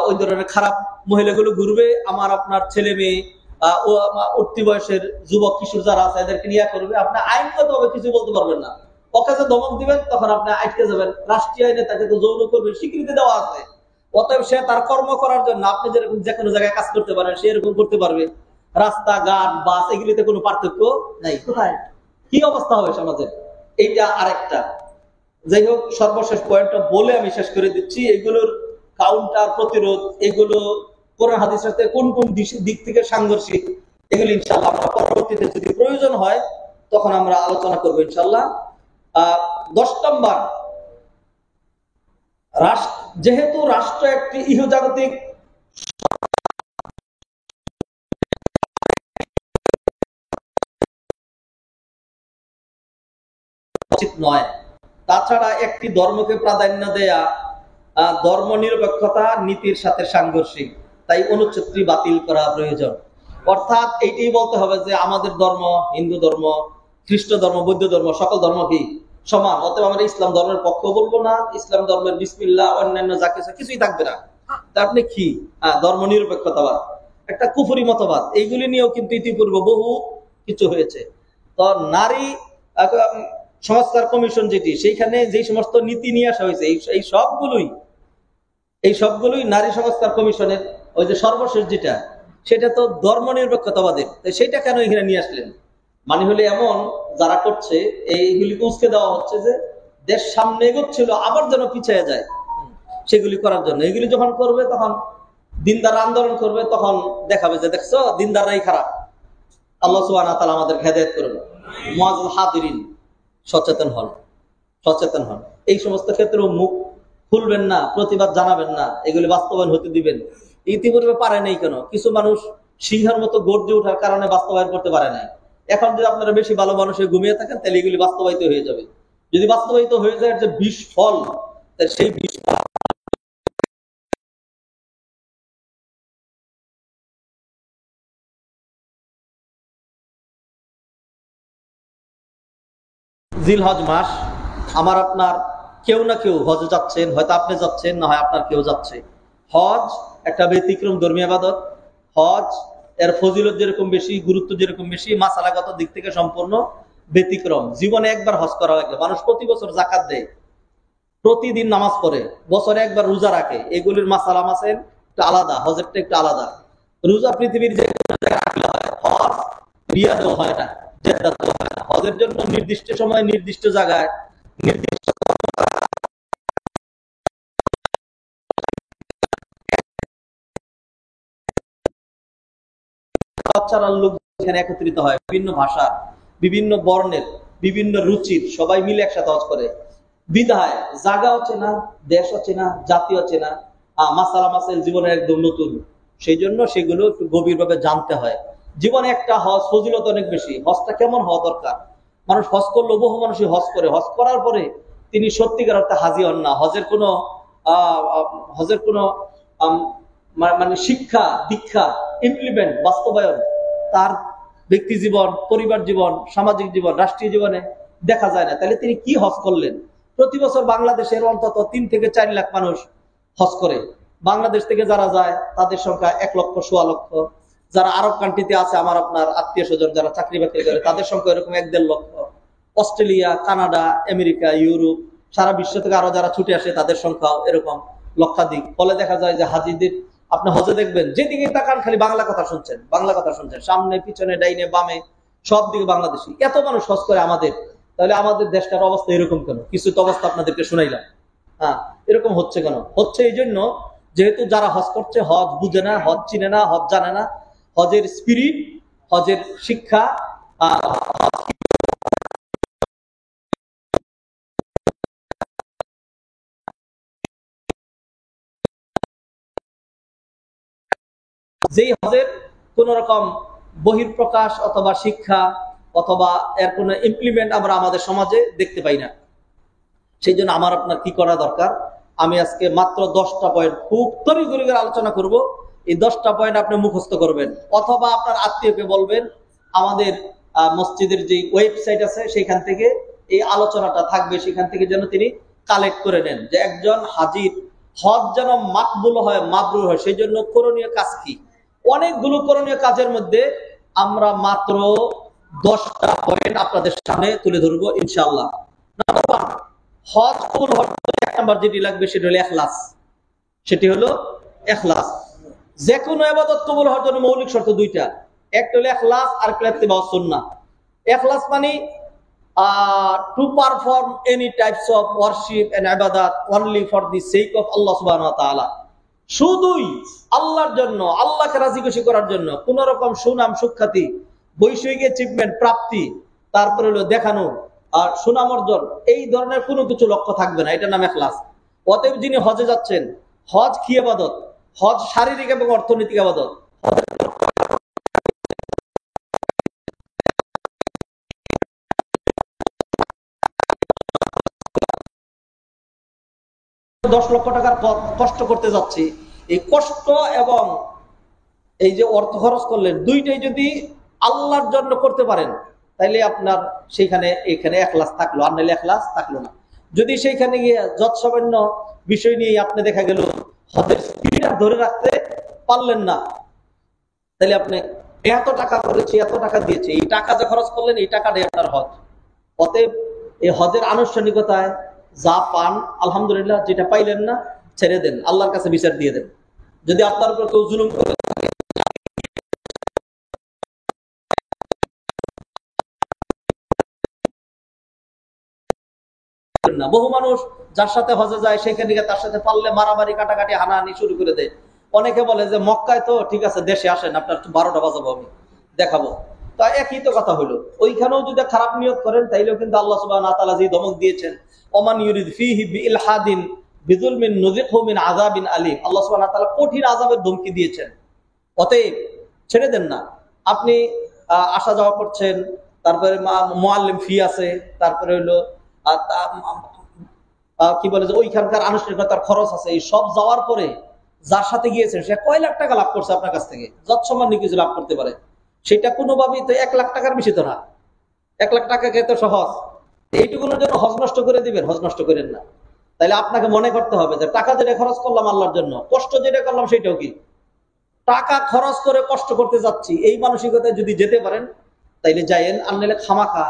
ওই ধরনের খারাপ মহিলাগুলো ঘুরবে। আমার আপনার ছেলে মেয়ে উঠতি বয়সের যুবক কিশোর যারা আছে এদেরকে নিয়ে করবে, আপনি আইনগতভাবে কিছু বলতে পারবেন না। ওকে যে ধমক দিবেন তখন আপনি আটকে যাবেন। রাষ্ট্রীয় আইনে তাকে তো যৌন করবে স্বীকৃতি দেওয়া আছে, অতএব সে তার কর্ম করার জন্য আপনি যেরকম যে কোনো জায়গায় কাজ করতে পারেন সে এরকম করতে পারবে। রাস্তাঘাট বাস এগুলিতে কোনো পার্থক্য নাই। কোথায় কি অবস্থা হবে সমাজের, এইটা আরেকটা। যাই হোক, সর্বশেষ পয়েন্টটা বলে আমি শেষ করে দিচ্ছি। এগুলোর কাউন্টার প্রতিরোধ, এগুলো কোরআন হাদিসের সাথে কোন কোন দিক থেকে সাংঘর্ষিক, এগুলো ইনশাআল্লাহ আমরা পরবর্তীতে যদি প্রয়োজন হয় তখন আমরা আলোচনা করবো ইনশাআল্লাহ। 10 নম্বর, যেহেতু রাষ্ট্র একটি ইহজাগতিক উচিত নয়, তাছাড়া একটি ধর্মকে প্রাধান্য দেয়া ধর্ম নিরপেক্ষতা নীতির সাথে সাংঘর্ষিক, তাই অনুচ্ছেদটি বাতিল করা প্রয়োজন। অর্থাৎ এইটাই বলতে হবে যে আমাদের ধর্ম, হিন্দু ধর্ম, খ্রিস্ট ধর্ম, বৌদ্ধ ধর্ম, সকল ধর্ম কি সমান, অতএব আমরা ইসলাম ধর্মের পক্ষ বলবো না, ইসলাম ধর্মের বিসমিল্লাহ অন্যান্য যা কিছু কিছুই থাকবে না। তা আপনি কি ধর্ম নিরপেক্ষতাবাদ, একটা কুফরি মতবাদ, এইগুলি নিয়েও কিন্তু ইতিপূর্বে বহু কিছু হয়েছে। তো নারী সংস্কার কমিশন যেটি, সেইখানে যে সমস্ত নীতি নিয়ে আসা হয়েছে এই সবগুলোই নারী সংস্কার কমিশনের ওই যে সর্বশেষ যেটা, সেটা তো ধর্ম নিরপেক্ষতাবাদের। সেটা কেন এখানে নিয়ে আসলেন? মানে হলে এমন যারা করছে এইগুলিকে উস্কে দেওয়া হচ্ছে যে দেশ সামনে এগোচ্ছিল আবার যেন পিছিয়ে যায়, সেগুলি করার জন্য। এগুলি যখন করবে তখন দিনদার আন্দোলন করবে, তখন দেখাবে যে দেখছো দিনদাররাই খারাপ। আল্লাহ সুবহানাহু ওয়া তাআলা আমাদের হেদায়েত করবে। মুআজ্জাল হাদিরিন, সচেতন হন। এই সমস্ত ক্ষেত্রেও মুখ খুলবেন না, প্রতিবাদ জানাবেন না, এগুলি বাস্তবায়ন হতে দিবেন। ইতিপূর্বে পারে নাই কেন? কিছু মানুষ সিংহের মতো গর্জে ওঠার কারণে বাস্তবায়ন করতে পারে নাই। এখন যদি আপনারা বেশি ভালো মানুষে ঘুমিয়ে থাকেন তাহলে এগুলি বাস্তবায়িত হয়ে যাবে। যদি বাস্তবায়িত হয়ে যায় যে বিষ ফল, তাহলে সেই বিষ জিলহজ মাস, আমার আপনার কেউ না কেউ হজে যাচ্ছেন, হয়তো আপনি যাচ্ছেন, না হয় আপনার কেউ যাচ্ছে। হজ একটা ব্যতিক্রম ধর্মীয় ইবাদত। হজ এর ফজিলত যেরকম বেশি, গুরুত্ব যেরকম বেশি, মাসালাগত দিক থেকে সম্পূর্ণ ব্যতিক্রম। জীবনে একবার হজ করা লাগে। মানুষ প্রতি বছর জাকাত দেয়, প্রতিদিন নামাজ পড়ে, বছরে একবার রোজা রাখে। এগুলির মাসালা মাসেল একটু আলাদা, হজেরটা একটু আলাদা। রোজা পৃথিবীর যে কোনো জায়গায় রাখলে হয়, হজ রিয়াদও হয় না, জেদ্দাতেও হয় না। হজের জন্য নির্দিষ্ট সময়, নির্দিষ্ট জায়গায়, নির্দিষ্ট লোক এখানে একত্রিত হয়, বিভিন্ন ভাষার, বিভিন্ন বর্ণের, বিভিন্ন রুচির, সবাই মিলে একসাথে হজ করে। বিধায় জায়গা হচ্ছে না, দেশ হচ্ছে না, জাতি হচ্ছে না, মাসালা মাসাইল জীবনে একদম নতুন। সেই জন্য সেগুলো একটু গভীরভাবে জানতে হয়। জীবনে একটা হজ ফজিলত অনেক বেশি। হজটা কেমন হওয়া দরকার? মানুষ হজ করলো, বহু মানুষই হজ করে, হজ করার পরে তিনি সত্যিকার অর্থে হাজি হন না। হজের কোনো মানে শিক্ষা দীক্ষা ইমপ্লিমেন্ট, বাস্তবায়ন তার ব্যক্তি জীবন, পরিবার জীবন, সামাজিক জীবন, রাষ্ট্রীয় জীবনে দেখা যায় না। তাহলে তিনি কি হজ করলেন? প্রতি বছর বাংলাদেশের অন্তত 3 থেকে 4 লাখ মানুষ হজ করে। বাংলাদেশ থেকে যারা যায় তাদের সংখ্যা 1 লক্ষ, 1.25 লক্ষ। যারা আরব কান্ট্রিতে আছে, আমার আপনার আত্মীয় স্বজন যারা চাকরি বাকরি করে, তাদের সংখ্যা এরকম 1-1.5 লক্ষ। অস্ট্রেলিয়া, কানাডা, আমেরিকা, ইউরোপ, সারা বিশ্ব থেকে আরো যারা ছুটে আসে তাদের সংখ্যাও এরকম লক্ষাধিক। ফলে দেখা যায় যে হাজিদের আপনি হজে দেখবেন যেদিকে তাকান খালি বাংলা কথা শুনছেন, সামনে পিছনে ডাইনে বামে সব দিকে বাংলাদেশি। এত মানুষ হজ করে আমাদের, তাহলে আমাদের দেশটার অবস্থা এরকম কেন? কিছু তো অবস্থা আপনাদেরকে শুনাইলাম। এরকম হচ্ছে কেন? হচ্ছে এই জন্য, যেহেতু যারা হজ করছে হজ বুঝে না, হজ চিনে না, হজ জানে না, হজের স্পিরিট, হজের শিক্ষা, যেই হজের কোন রকম বহির্প্রকাশ অথবা শিক্ষা অথবা এর কোন ইমপ্লিমেন্ট আমরা আমাদের সমাজে দেখতে পাই না। সেই জন্য আমার আপনার কি করা দরকার? আমি আজকে মাত্র 10টা পয়েন্ট খুব তড়িঘড়ি করে আলোচনা করব। এই 10টা পয়েন্ট আপনি মুখস্থ করবেন, অথবা আপনার আত্মীয়কে বলবেন আমাদের মসজিদের যে ওয়েবসাইট আছে সেখান থেকে এই আলোচনাটা থাকবে, সেখান থেকে যেন তিনি কালেক্ট করে নেন যে একজন হাজির হজ যেন মাকবুল হয়, মাবরুর হয়। সেই জন্য করণীয় কাজ কি, অনেকগুলো করণীয় কাজের মধ্যে আমরা মাত্র 10টা পয়েন্ট আপনাদের সামনে তুলে ধরবো ইনশাআল্লাহ। নাম্বার 1, হজ কবুল হওয়ার জন্য 1 নাম্বার যেটি লাগবে সেটি হলো ইখলাস। সেটি হলো ইখলাস। যে কোনো ইবাদত কবুল হওয়ার জন্য মৌলিক শর্ত 2টা, একটা হলো ইখলাস আর একটা ইত্তিবাউস সুন্নাহ। ইখলাস মানে to perform any types of worship and ibadat only for the sake of Allah subhanahu wa ta'ala, শুধুই আল্লাহর জন্য, আল্লাহকে রাজি খুশি করার জন্য। কোন রকম সুনাম সুখ্যাতি, বৈষয়িক অ্যাচিভমেন্ট প্রাপ্তি, তারপরে হলো দেখানো আর সুনাম অর্জন, এই ধরনের কোনো কিছু লক্ষ্য থাকবে না, এটার নাম ইখলাস। অতএব যিনি হজে যাচ্ছেন, হজ কি ইবাদত? হজ শারীরিক এবং অর্থনৈতিক ইবাদত। 10 লক্ষ টাকার কষ্ট করতে যাচ্ছি, এই কষ্ট এবং এই যে অর্থ খরচ করলেন, দুইটাই যদি আল্লাহর জন্য করতে পারেন তাইলে আপনার সেইখানে এখানে ইখলাস থাকলো, আর নাইলে ইখলাস থাকলো না। যদি সেইখানে গিয়ে যৎসামান্য বিষয় নিয়ে আপনি দেখা গেল হজের স্পিরিট ধরে রাখতে পারলেন না, তাহলে আপনি এত টাকা করেছি, এত টাকা দিয়েছি, এই টাকা যে খরচ করলেন এই টাকাটাই আপনার হজ। অতএব এই হজের আনুষ্ঠানিকতায় যা পান আলহামদুলিল্লাহ, যেটা পাইলেন না ছেড়ে দেন, আল্লাহর কাছে বিচার দিয়ে দেন। যদি আপনার উপর কেউ জুলুম করে না, বহু মানুষ যার সাথে হজে যায় সেখানে গিয়ে তার সাথে পারলে মারামারি কাটাকাটি হানাহানি শুরু করে দেয়। অনেকে বলে যে মক্কায় তো ঠিক আছে, দেশে আসেন, আপনার 12টা বাজাবো, আমি দেখাবো। তা একই তো কথা হলো, ওইখানেও যদি খারাপ নিয়ত করেন তাইলেও কিন্তু আল্লাহ সুবহানাহু ওয়া তাআলা যে ধমক দিয়েছেন, ওমান ইউরিদ ফিহি বিইলহাদিন বিযুলমিন নুযিকহু মিন আযাবিন আলীম, আল্লাহ সুবহানাহু ওয়া তাআলা কঠিন আযাবের ধমকি দিয়েছেন। অতএব ছেড়ে দেন না। আপনি আসা যাওয়া করছেন, তারপরে মুআল্লিম ফি আছে, তারপরে হলো কি বলে যে ওইখানকার আনুষ্ঠানিকতার খরচ আছে, এই সব যাওয়ার পরে যার সাথে গিয়েছেন সে কয় লাখ টাকা লাভ করছে আপনার কাছ থেকে, যৎসামান্য কিছু লাভ করতে পারে, সেটা কোনোভাবেই তো 1 লাখ টাকার বেশি তো না। 1 লাখ টাকা খেতে সহজ, এইটুকুনের জন্য হজ নষ্ট করে দিবেন? হজ নষ্ট করেন না। তাইলে আপনাকে মনে করতে হবে যে টাকা যেটা খরচ করলাম আল্লাহর জন্য, কষ্ট যেটা করলাম সেটাও কি? টাকা খরচ করে কষ্ট করতে যাচ্ছি, এই মানসিকতায় যদি যেতে পারেন তাইলে যাইয়েন, আর নাহলে খামাখা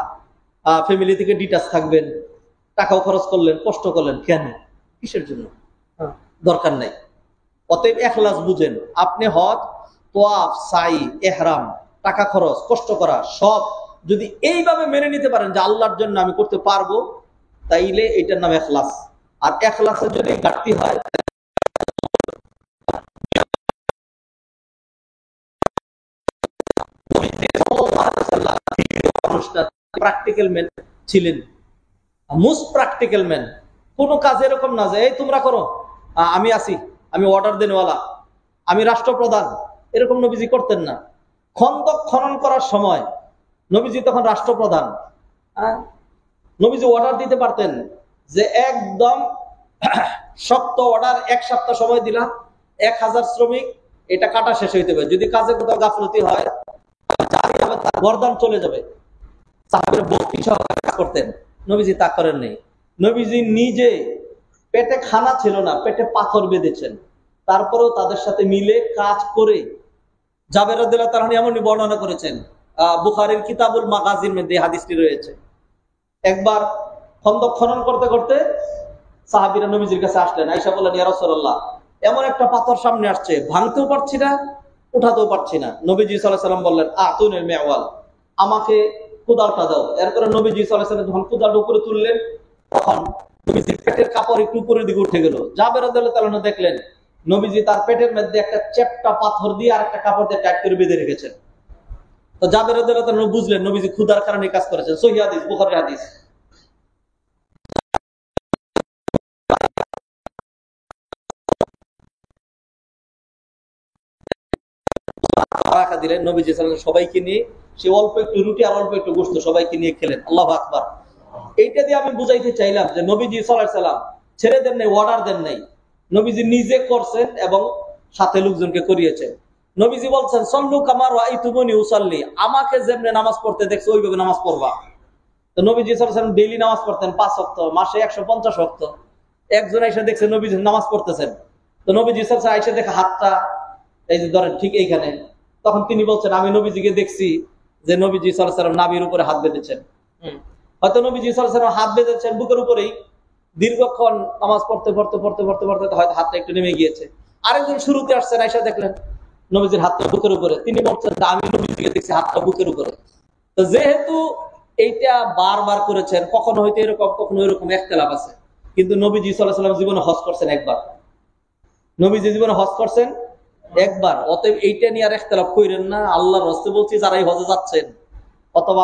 ফ্যামিলি থেকে ডিটাচ থাকবেন, টাকাও খরচ করলেন, কষ্ট করলেন, কেন, কিসের জন্য? দরকার নাই। অতএব ইখলাস বুঝেন। আপনি হজ, তোয়াফ, সাই, ইহরাম, টাকা খরচ, কষ্ট করা সব যদি এইভাবে মেনে নিতে পারেন যে আল্লাহর জন্য আমি করতে পারবো, তাইলে এটার নাম ইখলাস। আর ইখলাসের যদি ঘাটতি হয়, প্র্যাকটিক্যাল ম্যান ছিলেন, মোস্ট প্র্যাকটিক্যাল ম্যান। কোন কাজ এরকম না যে এই তোমরা করো, আমি আছি, আমি অর্ডার দেনওয়ালা, আমি রাষ্ট্রপ্রধান, এরকম নবীজি করতেন না। খন্দক খনন করার সময় নবীজি তখন রাষ্ট্রপ্রধান, নবীজি অর্ডার দিতে পারতেন যে একদম শক্ত অর্ডার, 1 সপ্তাহ সময় দিলাম, 1000 শ্রমিক, এটা কাটা শেষ হইতে হবে। যদি কাজে কোথাও গাফলতি হয় তার গর্দান চলে যাবে। সাহাবীরা বকরি সহকারে করতেন, নবীজি তা করেন নেই। নবীজি নিজে পেটে খানা ছিল না, পেটে পাথর বেঁধেছেন, তারপরেও তাদের সাথে মিলে কাজ করে। জাবের রাদিয়াল্লাহু তাআলা এমনই বর্ণনা করেছেন, বুখারীর কিতাবুল মাগাজির মধ্যে হাদিসটি রয়েছে। একবার খন্দক খনন করতে করতে সাহাবীরা নবীজির কাছে আসলেন, আয়েশা বললেন, ইয়া রাসূলুল্লাহ, এমন একটা পাথর সামনে আসছে, ভাঙতেও পারছি না, উঠাতেও পারছি না। নবীজি সাল্লাল্লাহু আলাইহি ওয়াসাল্লাম বললেন, আতুনিল মিওয়াল, আমাকে কুদালটা দাও। এরপরে নবীজি সাল্লাল্লাহু আলাইহি ওয়াসাল্লাম যখন কুদালটা উপরে তুললেন, তখন নবীজির পেটের কাপড় একটু উপরের দিকে উঠে গেল। জাবের রাদিয়াল্লাহু তাআলা দেখলেন নবীজি তার পেটের মধ্যে একটা চ্যাপ্টা পাথর দিয়ে আর একটা কাপড় দিয়ে টাইট করে বেঁধে রেখেছেন। তো জাবের রাদিয়াল্লাহু তাআলা বুঝলেন নবীজি ক্ষুধার কারণে কাজ করেছেন। সহিহ হাদিস, বুখারীর হাদিস। দিলেন নবীজি সাল্লাল্লাহু আলাইহি ওয়াসাল্লাম সবাইকে নিয়ে, সে অল্প একটু রুটি আর অল্প একটু গোশত সবাইকে নিয়ে খেলেন। আল্লাহু আকবার। এইটা দিয়ে আমি বুঝাইতে চাইলাম যে নবীজি সাল্লাল্লাহু আলাইহি ওয়াসাল্লাম ছেড়ে দেন নাই, অর্ডার দেন নাই, নবীজি নিজে করছেন এবং সাথে লোকজনকে করিয়েছেন। নবীজি বলছেন, সল্লু কামা রাআইতুমুনি উসাল্লি, আমাকে যেমনে নামাজ পড়তে দেখছো ওইভাবে নামাজ পড়বা। তো নবীজি সাল্লাল্লাহু আলাইহি ওয়াসাল্লাম ডেইলি নামাজ পড়তেন 5 ওয়াক্ত, মাসে 150 ওয়াক্ত। একজন এসে দেখছে নবীজি নামাজ পড়তেছেন, তো নবীজি সাল্লাল্লাহু আলাইহি ওয়াসাল্লাম এসে দেখে হাতটা এই যে ধরেন ঠিক এইখানে, তখন তিনি বলছেন আমি নবীজিকে দেখছি যে নবীজি সাল্লাল্লাহু আলাইহি ওয়াসাল্লাম নাভির উপরে হাত বেঁধেছেন। হয়তো নবীজি সাল্লাল্লাহু আলাইহি ওয়াসাল্লাম হাত বেঁধেছেন বুকের উপরেই, দীর্ঘক্ষণ নামাজ পড়তে পড়তে পড়তে পড়তে পড়তে হয়তো হাতটা একটু নেমে গিয়েছে। আরেকজন শুরুতে আসছেন, আয়েশা দেখলেন নবীজির হাতটা বুকের উপরে, তিনি বলছেন আমি নবীজিকে দেখছি হাতটা বুকের উপরে। তো যেহেতু এইটা বারবার করেছেন, কখনো হয়তো এরকম কখনো এরকম ইখতিলাফ আছে, কিন্তু নবীজি সাল্লাল্লাহু আলাইহি ওয়াসাল্লাম জীবনে হজ করছেন একবার। নবীজি জীবনে হজ করছেন একবার। অতএব এইটা নিয়ে আর ইখতিলাফ কইরেন না। আল্লাহর রাসূল বলছি যারা এই হজে যাচ্ছেন, অথবা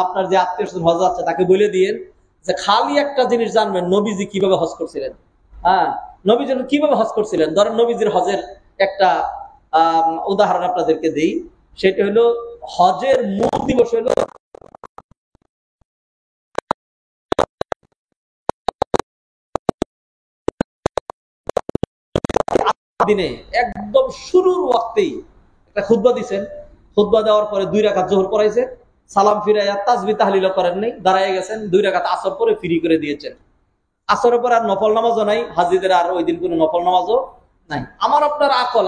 আপনার যে আত্মীয়-স্বজন হজ যাচ্ছে তাকে বলে দিয়েন যে খালি একটা জিনিস জানবেন, নবীজি কিভাবে হজ করছিলেন। হ্যাঁ, নবীজি কিভাবে হজ করছিলেন। ধরেন নবীজির হজের একটা উদাহরণ আপনাদেরকে দেই, সেটা হলো হজের মূল দিবস হলো দিনে একদম শুরুর ওয়াক্তেই একটা খুতবা দিছেন। খুতবা দেওয়ার পরে 2 রাকাত যোহর পড়াইছে, সালাম ফিরাইয়া তাসবিহ তাহলিল করেন নাই, দাঁড়ায় গেছেন, 2 রাকাত আসর পরে ফ্রি করে দিয়েছেন। আসরের পর আর নফল নামাজও নাই, হাজিদের আর ওই দিন কোনো নফল নামাজও নাই। আমার আপনার আকল,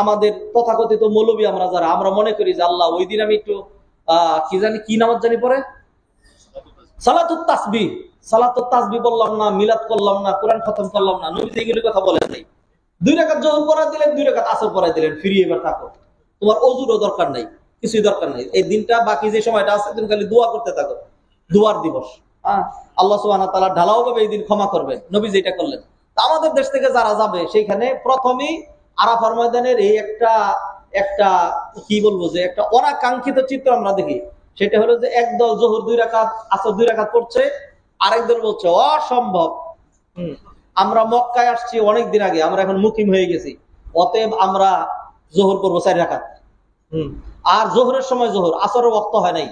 আমাদের তথাকথিত মৌলবী আমরা যারা, আমরা মনে করি যে আল্লাহ ওই দিন আমি একটু কি নামাজ জানি পরে সালাতুত তাসবিহ, সালাতুত তাসবিহ বললাম না, মিলাদ করলাম না, কোরআন খতম করলাম না, নবী এইগুলোর কথা বলেন নাই। 2 রাকাত যোহর পড়াই দিলেন, 2 রাকাত আসর পড়াই দিলেন, ফিরি এবার থাকো, তোমার ওযুরও দরকার নাই, কিছুই দরকার নাই। এই দিনটা বাকি যে সময়টা আছে তুমি খালি দোয়া করতে থাকো, দোয়ার দিবস। আল্লাহ সুবহানাহু ওয়া তাআলা ঢালাও ভাবে এই দিন ক্ষমা করবে, নবী যেটা করলেন। আমাদের দেশ থেকে যারা যাবে সেইখানে প্রথমেই আরাফার ময়দানের এই একটা কি বলবো যে একটা অনাকাঙ্ক্ষিত চিত্র আমরা দেখি। সেটা হলো যে একদল যোহর 2 রাকাত, আসর 2 রাকাত পড়ছে, আরেক দল বলছে অসম্ভব, আমরা মক্কায় আসছি অনেক দিন আগে, আমরা এখন মুকিম হয়ে গেছি, অতএব আমরা যোহর করবো 4 রাকাত। আর যোহরের সময় যোহর, আসরের ওয়াক্ত হয় নাই,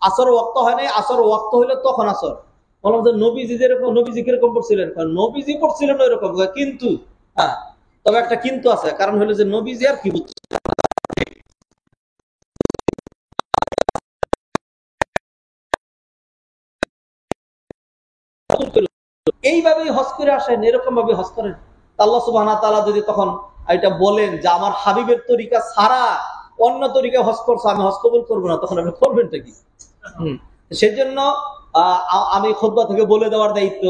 আসর ওয়াক্ত হয় নাই, আসর ওয়াক্ত হইলে তখন আসর। বললাম যে নবীজি যেরকম, নবীজি কিরকম পড়ছিলেন, নবীজি পড়ছিলেন ওইরকম, কিন্তু তবে একটা কিন্তু আছে, কারণ হলো যে নবীজি আর কি বুঝছে, এইভাবেই হজ করে আসেন, এরকম ভাবে হজ করেন। আল্লাহ সুবহানাহু ওয়া তাআলা যদি তখন এটা বলেন যে আমার হাবিবের তরিকা ছাড়া অন্য তরিকা হজ করছো, আমি হজ কবুল করবো না, তখন আপনি করবেনটা কি? সেজন্য আমি খুতবা থেকে বলে দেওয়ার দায়িত্ব,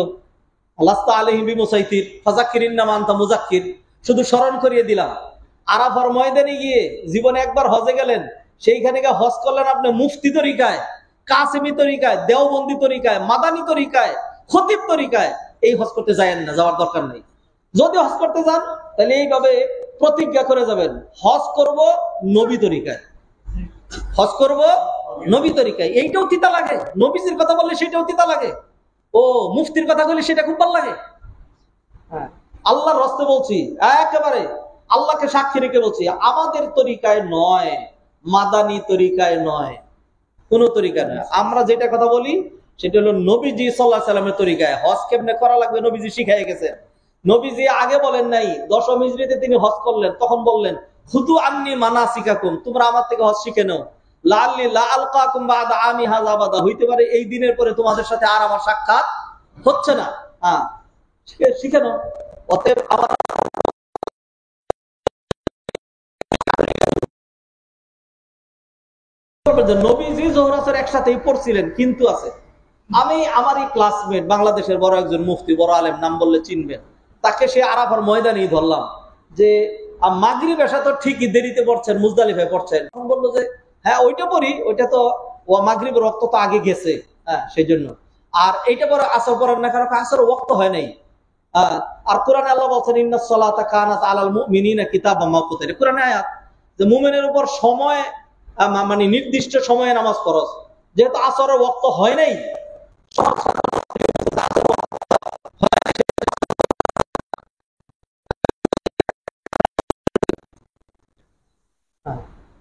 লাস্তা আলাইহিম বিমুসাইতির ফাযাক্কিরিন মা আনতা মুযাক্কির, শুধু স্মরণ করিয়ে দিলাম। আরাফার ময়দানে গিয়ে জীবনে একবার হজে গেলেন, সেইখানে গিয়ে হজ করলেন আপনি মুফতি তরিকায়, কাসেমি তরিকায়, দেওবন্দি তরিকায়, মাদানী তরিকায়, খতিব তরিকায়, এই হজ করতে যায়েন না, যাওয়ার দরকার নেই। যদি হজ করতে যান তাহলে এইভাবে প্রতিজ্ঞা করে যাবেন, হজ করব নবী তরিকায়, হজ করব নবী তরিকায়। এইটাও তিতা লাগে, নবীজির কথা বললে সেটাও তিতা লাগে, ও মুফতির কথা বললে সেটা খুব ভালো লাগে। হ্যাঁ, আল্লাহর রাস্তে বলছি, একেবারে আল্লাহকে সাক্ষী রেখে বলছি, আমাদের তরিকায় নয়, মাদানী তরিকায় নয়, কোন তরিকায় নয়। আমরা যেটা কথা বলি সেটা হলো নবীজি সাল্লাল্লাহু আলাইহি সাল্লামের তরিকায়। হজ কেমনে করা লাগবে নবীজি শিখাই গেছেন। নবীজি আগে বলেন নাই, 10ম হিজরিতে তিনি হজ করলেন, তখন বললেন খুদু আন্নী মানাসিকাকুম, তোমরা আমার থেকে হজ শিখে নাও, লাআল্লি লা আলকাকুম বাদা আমি হাযা আবাদা, হইতে পারে এই দিনের পরে তোমাদের সাথে আর আমার সাক্ষাৎ হচ্ছে না। শিখে নাও। অতএব আমার নবীজি যোহর আসর একসাথেই পড়ছিলেন, কিন্তু আছে। আমি আমারই ক্লাসমেট, বাংলাদেশের বড় একজন মুফতি, বড় আলেম, নাম বললে চিনবেন, তাকে সে আরাফার ময়দানেই ধরলাম যে মাগরিব এসা তো ঠিকই দেরিতে পড়ছেন, মুজদালিফায় পড়ছেন। বললো যে হ্যাঁ ওইটা পড়ি, ওইটা তো মাগরিবের রক্ত তো আগে গেছে, সেই জন্য। আর এইটা পরে আসর পড়েন না, কারণ আসর ওয়াক্ত হয় নাই। আর কোরআনে আল্লাহ বলছেন ইন্নাস সালাতা কানাত আলাল মুমিনিনা কিতাবাম মাওকুতা, কোরআনে আয়াত যে মুমিনের উপর সময়, মানে নির্দিষ্ট সময়ে নামাজ ফরজ। যেহেতু আসরের ওয়াক্ত হয় নাই,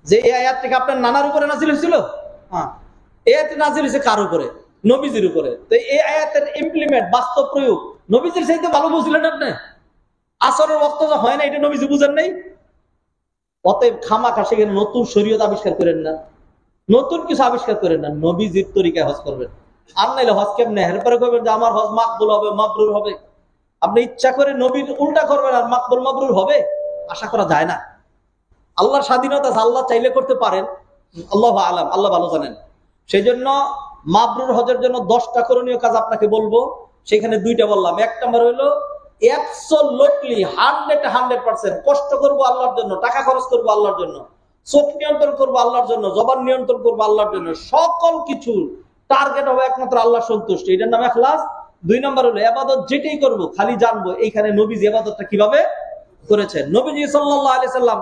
যে এই আয়াতটা আপনার নানার উপরে নাজিল হয়েছিল, এই আয়াতটা নাজিল হয়েছে কার উপরে? নবীজির উপরে। তো এই আয়াতের ইমপ্লিমেন্ট, বাস্তব প্রয়োগ নবীজির চাইতে ভালো বুঝলেন আপনি। আসরের ওয়াক্ত হয় না, এটা নবীজি বুঝেন নাই। অতএব খামাখা সেখানে নতুন শরীয়ত আবিষ্কার করেন না, নতুন কিছু আবিষ্কার করেন না, নবীজির তরিকায় হজ করবেন। আর নাইলে হজ কেমনে? এরপরে করবেন যে আমার হজ মাকবুল হবে, মাবরুর হবে। আপনি ইচ্ছা করে নবীর উল্টা করবেন আর মাকবুল মাবরুর হবে? আশা করা যায় না। আল্লাহর স্বাধীনতা আছে, আল্লাহ চাইলে করতে পারেন, আল্লাহ আলাম, আল্লাহ ভালো জানেন। সেই জন্য মাবরুর হজের জন্য 10টা করণীয় কাজ আপনাকে বলবো, সেখানে 2টা বললাম। 1 নম্বর হলো অ্যাবসলিউটলি 100% কষ্ট করবো আল্লাহর জন্য, টাকা খরচ করবো আল্লাহর জন্য, চোখ নিয়ন্ত্রণ করবো আল্লাহর জন্য, জবান নিয়ন্ত্রণ করবো আল্লাহর জন্য, সকল কিছু টার্গেট হবে একমাত্র আল্লাহর সন্তুষ্টি, এটার নাম ইখলাস। 2 নম্বর হলো ইবাদত যেটাই করব খালি জানবো এইখানে নবীজি ইবাদতটা কিভাবে করেছেন। নবীজি সাল্লাল্লাহু আলাইহি সাল্লাম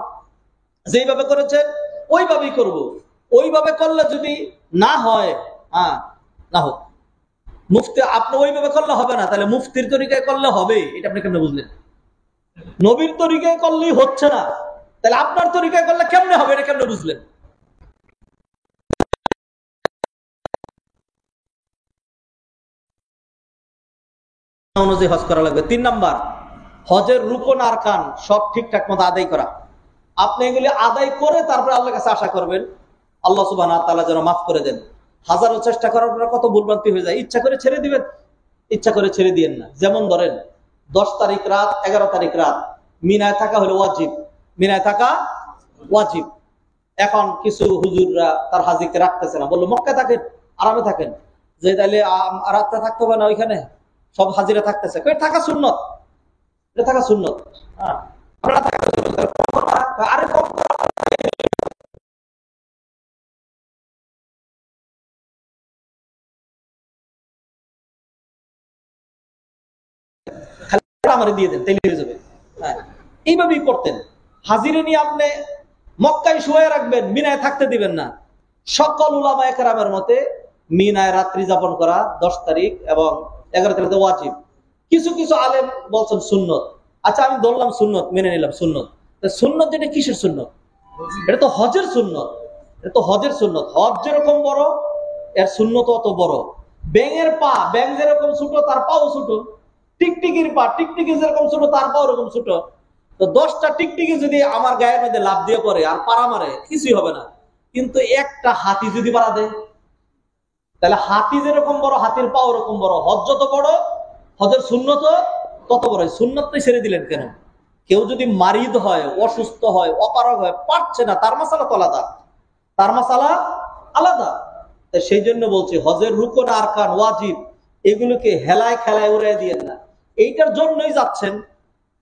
যেইভাবে করেছেন ওইভাবেই করব। ওইভাবে করলে যদি না হয়, না হোক। মুফতি আপনি ওইভাবে করলে হবে না, তাহলে মুফতির তরিকায় করলে হবে, এটা আপনি কেমনে বুঝলেন? নবীর তরিকায় করলেই হচ্ছে না, তাহলে আপনার তরিকায় করলে কেমনে হবে, এটা কেমনে বুঝলেন? অনুযায়ী হজ করা লাগবে। 3 নাম্বার, হজের রুকন আরকান সব ঠিকঠাক মতো আদায় করা। আপনি এগুলি আদায় করে তারপরে আল্লাহর কাছে আশা করবেন আল্লাহ সুবহানাহু ওয়া তাআলা যেন মাফ করে দেন। হাজারো চেষ্টা করার পর কত ভুলভ্রান্তি হয়ে যায়, ইচ্ছা করে ছেড়ে দিবেন, ইচ্ছা করে ছেড়ে দিয়েন না। যেমন ধরেন 10 তারিখ রাত 11 তারিখ রাত মিনায় থাকা হলো ওয়াজিব, মিনায় থাকা ওয়াজিব। এখন কিছু হুজুররা তার হাজিকে রাখতেছে না, বললো মক্কায় থাকেন, আরামে থাকেন, যে তাইলে রাতটা থাকতে হবে না ওইখানে, সব হাজিরা থাকতেছে, থাকা সুন্নত, এটা থাকা সুন্নত। আরে আমার দিয়ে দেন, তাইলে হয়ে যাবে। হ্যাঁ, এইভাবেই করতেন। হাজিরে নিয়ে আপনি মক্কায় শুয়ে রাখবেন, মিনায় থাকতে দিবেন না। সকল উলামায়ে কেরামের মতে মিনায় রাত্রি যাপন করা 10 তারিখ এবং 11 তারিখে ওয়াজিব। কিছু কিছু আলেম বলছেন সুন্নত। আচ্ছা, আমি ধরলাম সুন্নত, মেনে নিলাম সুন্নত। সুন্নত যেটা কিসের সুন্নত? এটা তো হজের সুন্নত, এটা তো হজের সুন্নত। হজ যেরকম বড়, এর সুন্নত অত বড়। ব্যাঙের পা, ব্যাঙ যেরকম ছোট তার পাও ছোট। টিকটিকির পা, টিকটিকি যেরকম ছোট তার পাও ওরকম ছোট। তো 10টা টিকটিকি যদি আমার গায়ের মধ্যে লাফ দিয়ে পড়ে আর পাড়া মারে, কিছুই হবে না। কিন্তু একটা হাতি যদি পাড়া দেয়, তাহলে হাতি যেরকম বড়, হাতির পা ওরকম বড়। হজ যত বড়, হজের সুন্নত তত বড়। সুন্নতটাই ছেড়ে দিলেন কেন? কেউ যদি মারিদ হয়, অসুস্থ হয়, অপারগ হয়, পারছে না, তার মাসালা তো আলাদা, তার মাসালা আলাদা। সেই জন্য বলছি হজের রুকন আরকান ওয়াজিব এগুলোকে হেলায় খেলায় উড়াই দিয়েন না। এইটার জন্যই যাচ্ছেন,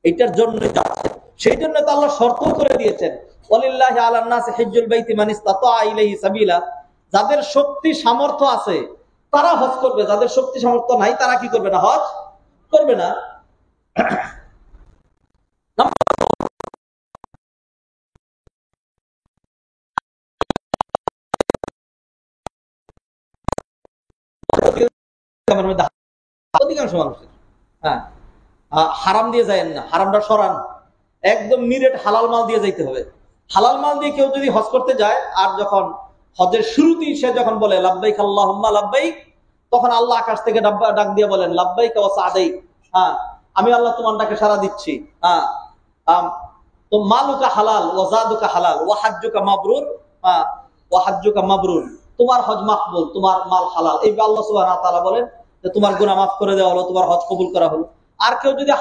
এইটার জন্যই যাচ্ছেন। সেই জন্য তো আল্লাহ শর্ত করে দিয়েছেন, ওয়ালিল্লাহি আলান নাসি হিজ্জুল বাইতি মান ইসতাতা ইলাইহি সাবিলা। যাদের শক্তি সামর্থ্য আছে তারা হজ করবে, যাদের শক্তি সামর্থ্য নাই তারা কি করবে না? হজ করবে না। অধিকাংশ মানুষের হারাম দিয়ে যায়েন না, হারামটা সরান, একদম নিরেট হালাল মাল দিয়ে যাইতে হবে। হালাল মাল দিয়ে কেউ যদি হজ করতে যায়, আর যখন হজের শুরুতেই সে যখন বলে লাব্বাইক আল্লাহুম্মা লাব্বাইক, তখন আল্লাহ আকাশ থেকে ডাক দিয়ে বলেন লাব্বাইক ওয়া সাদাইক, আমি আল্লাহ তোমার ডাকে সাড়া দিচ্ছি। তো মালুকা হালাল ওয়া জাদুকা হালাল ওয়া হাজ্জুকা মাবরুর, ওয়া হাজ্জুকা মাবরুর, তোমার হজ মাকবুল, তোমার মাল হালাল। এই আল্লাহ সুবহানাহু ওয়া তাআলা বলেন যে তোমার গুনাহ মাফ করে দেওয়া হলো, তোমার হজ কবুল করা হলো। আর কেউ যদি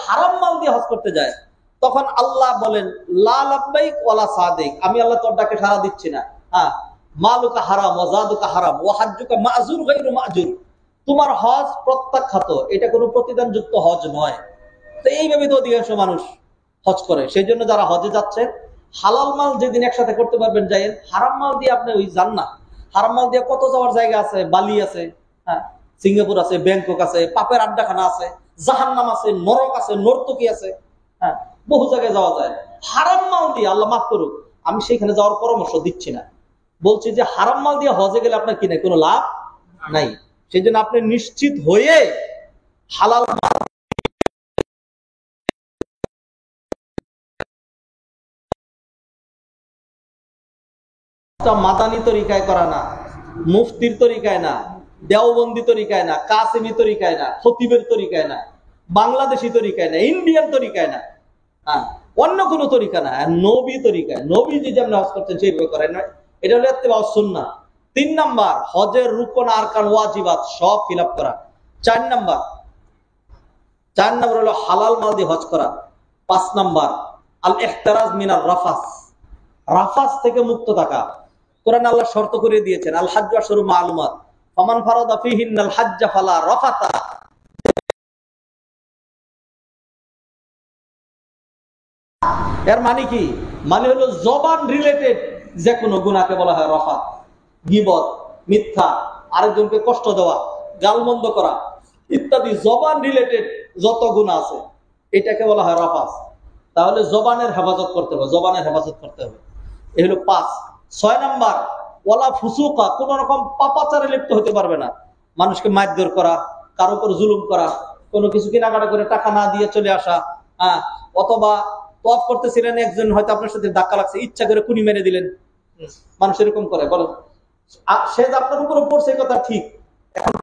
হারাম মাল দিয়ে হজ করতে যায়, তখন আল্লাহ বলেন লা লাব্বাইক ওয়ালা সাদিক, আমি আল্লাহ তোর ডাকে সাড়া দিচ্ছি না। মালুকা হারাম ওয়া জাদুকা হারাম ওয়া হাজ্জুকা মা'জুর গায়রু মা'জুর, তোমার হজ প্রত্যাখ্যাত, এটা কোনো প্রতিদানযুক্ত হজ নয়। তো এইভাবে তো অধিকাংশ মানুষ হজ করে। সেই জন্য যারা হজে যাচ্ছেন, হালাল মাল যেদিন একসাথে করতে পারবেন যাইয়েন, হারাম মাল দিয়ে আপনি ওই যান না। হারাম মাল দিয়ে কত যাওয়ার জায়গা আছে, বালি আছে, সিঙ্গাপুর আছে, ব্যাংকক আছে, পাপের আড্ডাখানা আছে, জাহান্নাম আছে, নরক আছে, নর্তকী আছে, বহু জায়গায় যাওয়া যায়। হারাম মাল দিয়ে আল্লাহ মাফ করুক, আমি সেইখানে যাওয়ার পরামর্শ দিচ্ছি না, বলছি যে হারাম মাল দিয়ে হজে গেলে আপনার কি নাই, কোনো লাভ নাই। সেই জন্য আপনি নিশ্চিত হয়ে হালাল মাদানী তরিকায় করা না, মুফতির তরিকায় না, দেওবন্দি তরিকায় না, কাসেমি তরিকায় না, খতিবের তরিকায় না, বাংলাদেশি তরিকায় না, ইন্ডিয়ান তরিকায় না, অন্য কোনো তরিকা না, নবী তরিকায়। নবী যে যেমন হজ করছেন সেইভাবে করেন না, এটা হলো ইত্তেবাউস সুন্নাহ। 3 নাম্বার, হজের রুকন আরকান ওয়াজিবাত সব ফিল আপ করা। 4 নাম্বার হলো হালাল মাল দিয়ে হজ করা। 5 নাম্বার আল ইহতিরাজ মিনার রাফাস, রাফাস থেকে মুক্ত থাকা। কোরআন আল্লাহ শর্ত করে দিয়েছেন, আল হাজ্জু আশহুরুম মালুমাত, ফামান ফারাদা ফীহিন্নাল হাজ্জা ফালা রাফাতা। এর মানে কি? মানে হলো জবান রিলেটেড যে কোনো গুনাহকে বলা হয় রাফাত। গীবত, মিথ্যা, আরেকজনকে কষ্ট দেওয়া, গালমন্দ করা ইত্যাদি জবান রিলেটেড যত গুনাহ আছে এটাকে বলা হয় রাফাত। তাহলে জবানের হেফাজত করতে হবে, জবানের হেফাজত করতে হবে। এই হলো 5। 6 নাম্বার, ওয়ালা ফুসুকা, কোন রকম পাপাচারে লিপ্ত হতে পারবে না। মানুষকে মারধর করা, কারো উপর জুলুম করা, কোনো কিছু কেনাকাটা করে টাকা না দিয়ে চলে আসা, অথবা তওয়াফ করতেছিলেন, একজন হয়তো আপনার সাথে ধাক্কা লাগছে, ইচ্ছা করে কুনি মেরে দিলেন। মানুষ এরকম করে, বলেন সে যে আপনার উপর পড়ছে কথা ঠিক, এখন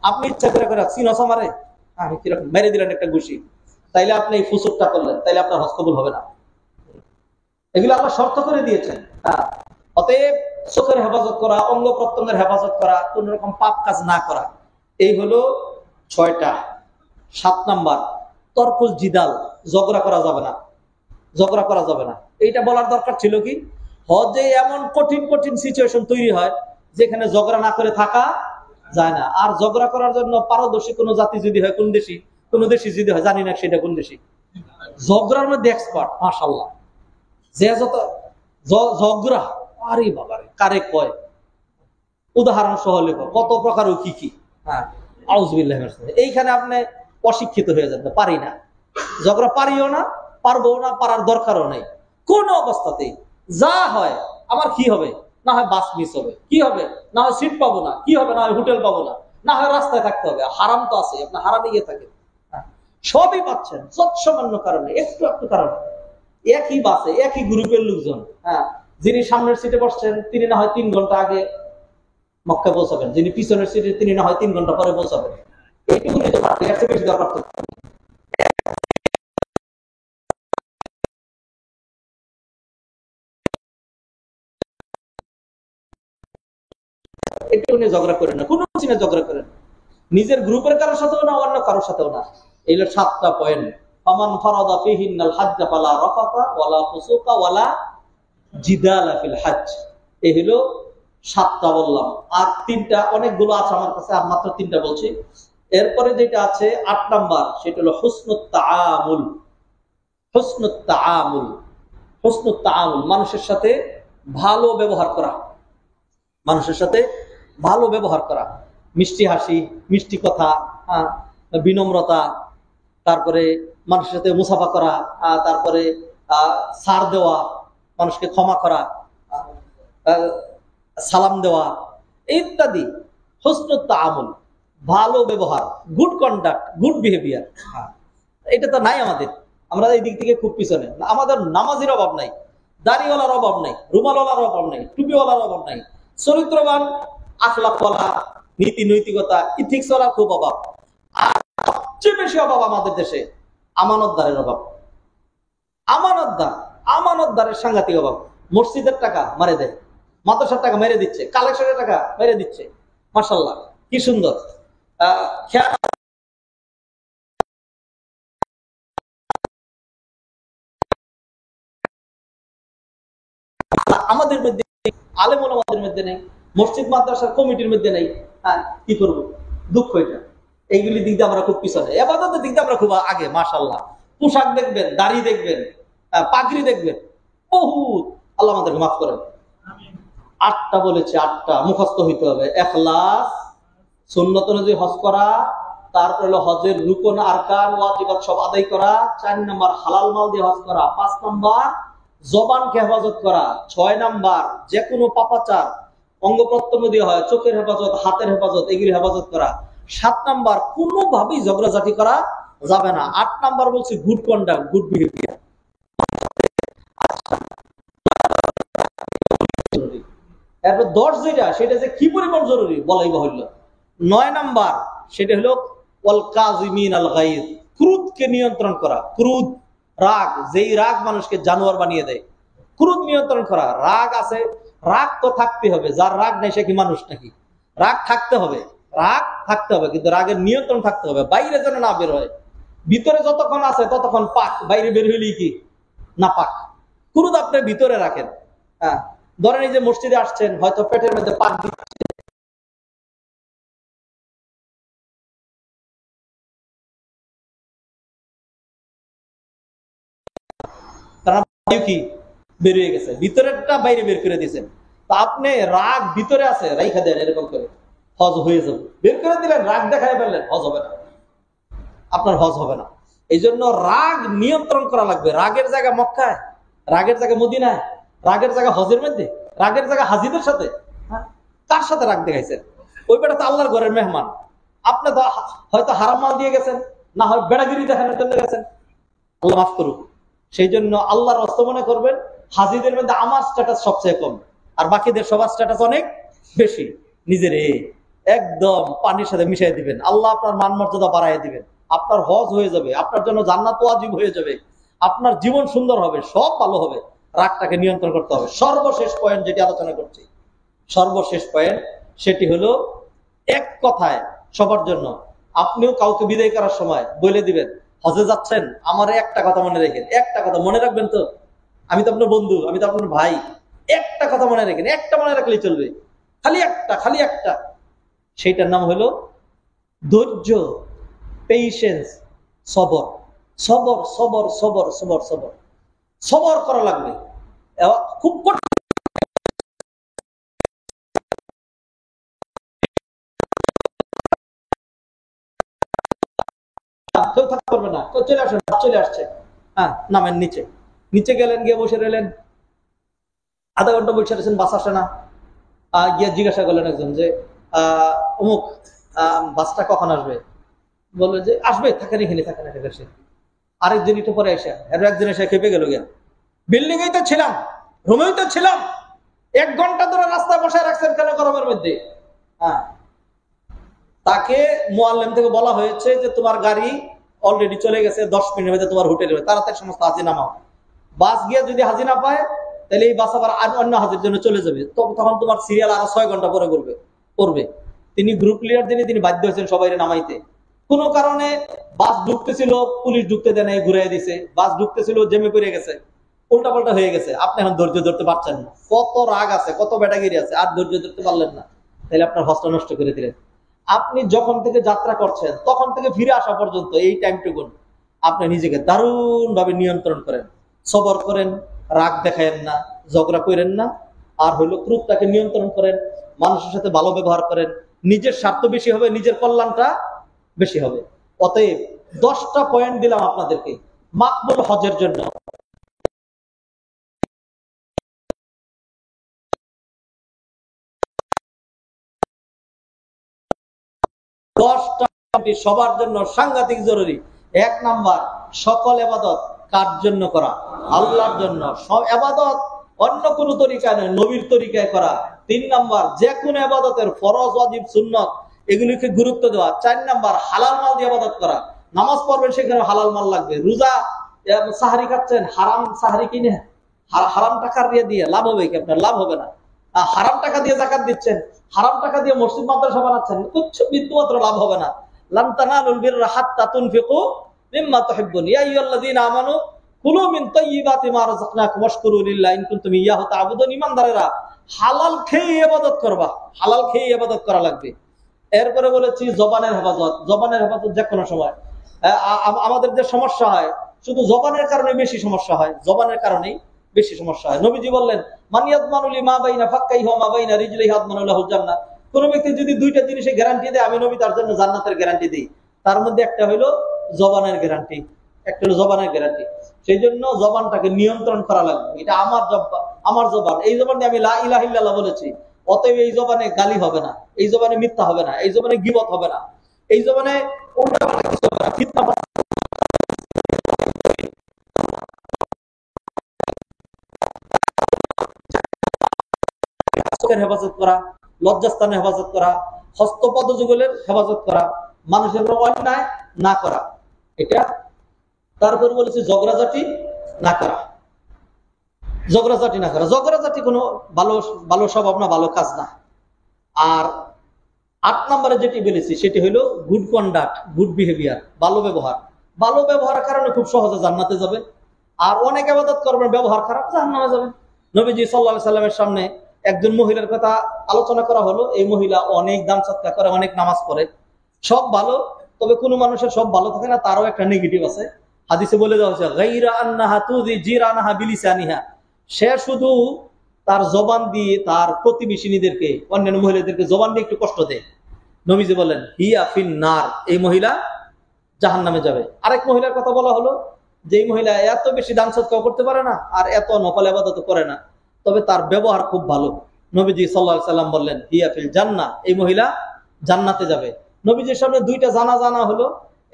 আপনি ইচ্ছা করে চিনস আমারে, কিরকম মেরে দিলেন একটা ঘুষি, তাইলে আপনি এই ফুসুকটা করলেন, তাইলে আপনার হজ কবুল হবে না। এগুলো আল্লাহ শর্ত করে দিয়েছেন। অতএব চোখের হেফাজত করা, অঙ্গ প্রত্যঙ্গের হেফাজত করা, কোন রকম পাপ কাজ না করা, এই হলো 6টা। 7 নাম্বার, তর্কুল জিদাল, ঝগড়া করা যাবে না, ঝগড়া করা যাবে না। এইটা বলার দরকার ছিল কি, হজে এমন কঠিন কঠিন সিচুয়েশন তৈরি হয় যেখানে ঝগড়া না করে থাকা যায় না। আর ঝগড়া করার জন্য পারদর্শী কোন জাতি যদি হয়, কোন দেশি যদি হয়, জানি না সেটা কোন দেশি, ঝগড়ার মধ্যে এক্সপার্ট মাশাআল্লাহ। যে যত ঝগড়া, আরে বাবারে, কারে কয়, উদাহরণ সহ লেখো কত প্রকার ও কি কি। আউযুবিল্লাহি মিনাশ শাইতানির। এইখানে আপনি অশিক্ষিত হয়ে যাবেন, পারি না, ঝগড়া পারিও না, পারবো না, পারার দরকারও নেই কোন অবস্থাতেই। যা হয়, আমার কি হবে, না হয় বাস মিস হবে, কি হবে, না হয় সিট পাবো না, কি হবে, না হয় হোটেল পাবো না, না হয় রাস্তায় থাকতে হবে। হারাম তো আছে, আপনার হারামে গিয়ে থাকে, সবই পাচ্ছেন যৎসামান্য কারণে, একটু একটু কারণে। একই বাসে একই গ্রুপের লোকজন, যিনি সামনের সিটে বসছেন তিনি না হয় 3 ঘন্টা আগে মক্কা পৌঁছাবেন, যিনি পিছনের সিটে তিনি না হয় 3 ঘন্টা পরে পৌঁছাবেন। এইটুকুনি তো পারতে, এর চেয়ে বেশি দরকার তো। এইটুকুনি ঝগড়া করেন না, কোনো চিনে ঝগড়া করেন না, নিজের গ্রুপের কারোর সাথেও না, অন্য কারোর সাথেও না। এই হলো 7টা পয়েন্ট। ফামান ফারাদা ফীহিন্নাল হাজ্জা ফালা রাফাতা ওয়ালা ফুসুকা ওয়ালা জিদালা ফিল হজ। এই হলো 7টা বললাম। আর 3টা অনেকগুলো আছে আমার কাছে, আর মাত্র 3টা বলছি। এরপরে যেটা আছে 8 নাম্বার, সেটা হলো হুসনুত তাআমুল। হুসনুত তাআমুল, হুসনুত তাআমুল, মানুষের সাথে ভালো ব্যবহার করা, মানুষের সাথে ভালো ব্যবহার করা, মিষ্টি হাসি, মিষ্টি কথা, বিনম্রতা, তারপরে মানুষের সাথে মুসাফা করা, তারপরে ছাড় দেওয়া, মানুষকে ক্ষমা করা, সালাম দেওয়া ইত্যাদি। হুসনুত তাআমুল, ভালো ব্যবহার, গুড কন্ডাক্ট, গুড বিহেভিয়ার। এটা তো নাই আমাদের, আমরা এই দিক থেকে খুব পিছনে। আমাদের নামাজের অভাব নাই, দাড়িওয়ালার অভাব নাই, রুমালওয়ালার অভাব নাই, টুপিওয়ালার অভাব নাই, চরিত্রবান, আখলাকওয়ালা, নীতি নৈতিকতা, ইথিক্স ওয়ালার খুব অভাব। আর সবচেয়ে বেশি অভাব আমাদের দেশে আমানতদারের অভাব। আমানতদারের সাংঘাতিক অভাব। মসজিদের টাকা মারে দেয়, মাদ্রাসার টাকা মেরে দিচ্ছে, কালেকশনের টাকা মেরে দিচ্ছে। মাশাআল্লাহ, কি সুন্দর। আমাদের মধ্যে, আলেম ওলামাদের মধ্যে নেই, মসজিদ মাদ্রাসার কমিটির মধ্যে নেই। কি করবো, দুঃখ এটা। এইগুলি দিক দিয়ে আমরা খুব পিছনে, ইবাদতের দিক দিয়ে আমরা খুব আগে। মাশাআল্লাহ, পোশাক দেখবেন, দাড়ি দেখবেন, পাগড়ি দেখবেন, বহুত। আল্লাহ আমাদেরকে মাফ করেন। 8টা বলেছে, 8টা মুখস্থ হইতে হবে। ইখলাস, সুন্নত অনুযায়ী হজ করা, তারপর হলো হজের রুকন, আরকান, ওয়াজিবাত সব আদায় করা। 4 নাম্বার, হালাল মাল দিয়ে হজ করা। 5 নাম্বার, জবানকে হেফাজত করা। 6 নাম্বার, যে কোনো পাপাচার, অঙ্গ প্রত্যঙ্গ দিয়ে হয়, চোখের হেফাজত, হাতের হেফাজত, এগুলি হেফাজত করা। 7 নাম্বার, কোনোভাবেই ঝগড়াঝাটি করা যাবে না। 8 নাম্বার বলছি গুড কন্ডাক্ট, গুড বিহেভিয়ার। এরপর 10 যেটা, সেটা যে কি পরিমাণ জরুরি বলাই বাহুল্য। 9 নাম্বার, সেটা হলো ওয়াল কাযিমিন আল গায়জ, ক্রোধকে নিয়ন্ত্রণ করা। ক্রোধ, রাগ, যেই রাগ মানুষকে জানোয়ার বানিয়ে দেয়, ক্রোধ নিয়ন্ত্রণ করা। রাগ আছে, রাগ তো থাকতে হবে, যার রাগ নেই সে কি মানুষ নাকি? রাগ থাকতে হবে, রাগ থাকতে হবে, কিন্তু রাগের নিয়ন্ত্রণ থাকতে হবে, বাইরে যেন না বের হয়। ভিতরে যতক্ষণ আছে ততক্ষণ পাক, বাইরে বের হইলেই কি না পাক। ক্রোধ আপনি ভিতরে রাখেন। হ্যাঁ, ধরেন এই যে মসজিদে আসছেন, হয়তো পেটের মধ্যে পাক দিচ্ছে, কি বেরিয়ে গেছে, ভিতরেরটা বাইরে বের করে দিয়েছেন। তা আপনি রাগ ভিতরে আছে রাইখা দেন, এরকম করে হজ হয়ে যাবে। বের করে দিলেন, রাগ দেখাই ফেললেন, হজ হবে না, আপনার হজ হবে না। এই জন্য রাগ নিয়ন্ত্রণ করা লাগবে। রাগের জায়গা মক্কায়, রাগের জায়গা মদিনায়, রাগের জায়গা হজের মধ্যে, রাগের জায়গা হাজিদের সাথে। হ্যাঁ, কার সাথে রাগ দেখাইছেন? ওই বেটা তো আল্লাহর ঘরের মেহমান। আপনি তো হয়তো হারাম মাল দিয়ে গেছেন, না হয় বেড়াগিরি দেখানোর জন্য গেছেন, আল্লাহ মাফ করুক। সেই জন্য আল্লাহর রাস্তা মনে করবেন, হাজিদের মধ্যে আমার স্ট্যাটাস সবচেয়ে কম, আর বাকিদের সবার স্ট্যাটাস অনেক বেশি। নিজের একদম পানির সাথে মিশিয়ে দিবেন, আল্লাহ আপনার মান মর্যাদা বাড়াই দিবেন, আপনার হজ হয়ে যাবে, আপনার জন্য জান্নাত ওয়াজিব হয়ে যাবে, আপনার জীবন সুন্দর হবে, সব ভালো হবে। রাগটাকে নিয়ন্ত্রণ করতে হবে। সর্বশেষ পয়েন্ট যেটি আলোচনা করছি, সর্বশেষ পয়েন্ট, সেটি হলো এক কথায় সবার জন্য, আপনিও কাউকে বিদায় করার সময় বলে দিবেন, হজে যাচ্ছেন, আমার একটা কথা মনে রেখেন, একটা কথা মনে রাখবেন তো, আমি তো আপনার বন্ধু, আমি তো আপনার ভাই, একটা কথা মনে রেখেন, একটা মনে রাখলেই চলবে, খালি একটা, খালি একটা। সেইটার নাম হলো ধৈর্য, পেশেন্স, সবর। সবর সবর সবর সবর সবর সবর করা লাগবে। খুব কেউ থাকতে পারবে না, কেউ চলে আসেন, চলে আসছে, হ্যাঁ নামেন নিচে। নিচে গেলেন, গিয়ে বসে রইলেন, আধা ঘন্টা বসে রয়েছেন, বাস আসে না। গিয়ে জিজ্ঞাসা করলেন একজন যে অমুক বাসটা কখন আসবে? বললো যে আসবে, থাকেন এখানে, থাকেন এখানে। সে আরেকজন একটু পরে এসে, একজন এসে খেপে গেল, গিয়া বিল্ডিং এই তো ছিলাম, রুমেই তো ছিলাম, 1 ঘন্টা ধরে রাস্তায় বসে রাখছেন কেন গরমের মধ্যে? হ্যাঁ, তাকে মুআল্লিম থেকে বলা হয়েছে যে তোমার গাড়ি অলরেডি চলে গেছে, 10 মিনিটের মধ্যে তোমার হোটেলে, তাড়াতাড়ি সমস্ত হাজি নামাও। বাস গিয়ে যদি হাজি না পায়, তাহলে এই বাস আবার অন্য হাজির জন্য চলে যাবে, তখন তোমার সিরিয়াল আরো 6 ঘন্টা পরে করবে। তিনি গ্রুপ লিডার, তিনি বাধ্য হয়েছেন সবাই নামাইতে। কোনো কারণে বাস ঢুকতেছিল, পুলিশ ঢুকতে দেয় নাই, ঘুরাই দিছে। বাস ঢুকতেছিল, জেমে পড়ে গেছে, উল্টা পাল্টা হয়ে গেছে। আপনি এখন ধৈর্য ধরতে পারছেন না, কত রাগ আছে, কত বেটাগিরি আছে, আর ধৈর্য ধরতে পারলেন না, তাহলে আপনার হজটা নষ্ট করে দিলেন। আপনি যখন থেকে যাত্রা করছেন তখন থেকে ফিরে আসা পর্যন্ত এই টাইমটুকুন আপনি নিজেকে দারুণ ভাবে নিয়ন্ত্রণ করেন, সবর করেন, রাগ দেখায়েন না, ঝগড়া করেন না, আর হইলো ক্রোধটাকে নিয়ন্ত্রণ করেন, মানুষের সাথে ভালো ব্যবহার করেন, নিজের স্বার্থ বেশি হবে, নিজের কল্যাণটা বেশি হবে। অতএব 10টা পয়েন্ট দিলাম আপনাদেরকে মাকবুল হজের জন্য। 10টা সবার জন্য সাংঘাতিক জরুরি। 1 নাম্বার, সকল ইবাদত কার জন্য করা? আল্লাহর জন্য। সব ইবাদত অন্য কোন তরিকায় নয়, নবীর তরিকায় করা। 3 নাম্বার, যে কোনো ইবাদতের ফরজ, ওয়াজিব, সুন্নত এগুলিকে গুরুত্ব দেওয়া। 4 নাম্বার, হালাল মাল দিয়ে ইবাদত করা। নামাজ পড়বেন, সেখানে হালাল মাল লাগবে। রোজা, সাহারি খাচ্ছেন, হারাম সাহারি কিনে হারাম টাকা দিয়ে লাভ হবে কি? আপনার লাভ হবে না। হারাম টাকা দিয়ে যাকাত দিচ্ছেন, হারাম টাকা দিয়ে মসজিদ মাদ্রাসা বানাচ্ছেন, কিছু বিন্দুমাত্র লাভ হবে না। লান তানালুল বিররা হাত্তা তুনফিকু মিম্মা তুহিব্বুন, ইয়া আইয়ুহাল্লাযীনা আমানু কুলু মিন তাইয়্যিবাতি মা রাযাকনাকুম ওয়াশকুরু লিল্লাহি ইন কুনতুম ইয়্যাহু তা'বুদুন। ঈমানদারেরা হালাল খেয়ে ইবাদত করবা, হালাল খেয়ে ইবাদত করা লাগবে। এরপরে বলেছি জবানের হেফাজত। জবানের হেফাজত যে কোনো সময়। আমাদের যে সমস্যা হয়, শুধু জবানের কারণে বেশি সমস্যা হয়, জবানের কারণেই বেশি সমস্যা হয়। নবীজি বললেন, মান ইয়াদমানু লিমা বাইনা ফাক্কাইহি ওয়া মা বাইনা রিজলিহি ইয়াদমানু লাহুল জান্নাহ। কোন ব্যক্তি যদি 2টা জিনিসে গ্যারান্টি দেয়, আমি নবী তার জন্য জান্নাতের গ্যারান্টি দিই। তার মধ্যে একটা হলো জবানের গ্যারান্টি, একটা হলো জবানের গ্যারান্টি। সেই জন্য জবানটাকে নিয়ন্ত্রণ করা লাগবে। এটা আমার জবান, এই জবান দিয়ে আমি লা ইলাহা ইল্লাল্লাহ বলেছি, অতএব এই জবানে গালি হবে না, এই জবানে মিথ্যা হবে না, এই জবানে গীবত হবে না, এই জবানে উল্টাপাল্টা কিছু হবে না, ফিতনা হেফাজত করা, লজ্জাস্থানের হেফাজত করা, হস্তপদ যুগলের হেফাজত করা, মানুষের অন্যায় না করা। এটা তারপর বলেছে ঝগড়াঝাটি না করা, ঝগড়াঝাটি না করা। ঝগড়াঝাটি কোনো ভালো স্বভাব না, ভালো কাজ না। আর 8 নম্বরে যেটি বলেছি সেটি হলো গুড কন্ডাক্ট, গুড বিহেভিয়ার, ভালো ব্যবহার। ভালো ব্যবহারের কারণে খুব সহজে জান্নাতে যাবে। আর অনেক ইবাদত করবেন, ব্যবহার খারাপ, জাহান্নামে যাবেন। নবীজি সাল্লাল্লাহু আলাইহি সাল্লামের সামনে একজন মহিলার কথা আলোচনা করা হলো। এই মহিলা অনেক দান সদকা করে, অনেক নামাজ পড়ে, সব ভালো। তবে কোনো মানুষের সব ভালো থাকে না, তারও একটা নেগেটিভ আছে। হাদিসে বলে দেওয়া হয়েছে গায়রা আন্নাহা তুযি জিরানাহা বিলিসানিহা, সে শুধু তার জবান দিয়ে তার প্রতিবেশিনীদেরকে, অন্যান্য মহিলাদেরকে জবান দিয়ে একটু কষ্ট দেয়। নবীজি বলেন হিয়া ফিন নার, এই মহিলা জাহান্নামে যাবে। আরেক মহিলার কথা বলা হলো, যে মহিলা এত বেশি দান সদকা করতে পারে না আর এত নফল ইবাদত করে না, তবে তার ব্যবহার খুব ভালো। নবীজি সাল্লাল্লাহু আলাইহি সাল্লাম বললেন হিয়া ফিল জান্নাহ, এই মহিলা জান্নাতে যাবে। নবীজির সামনে দুইটা জানা হলো।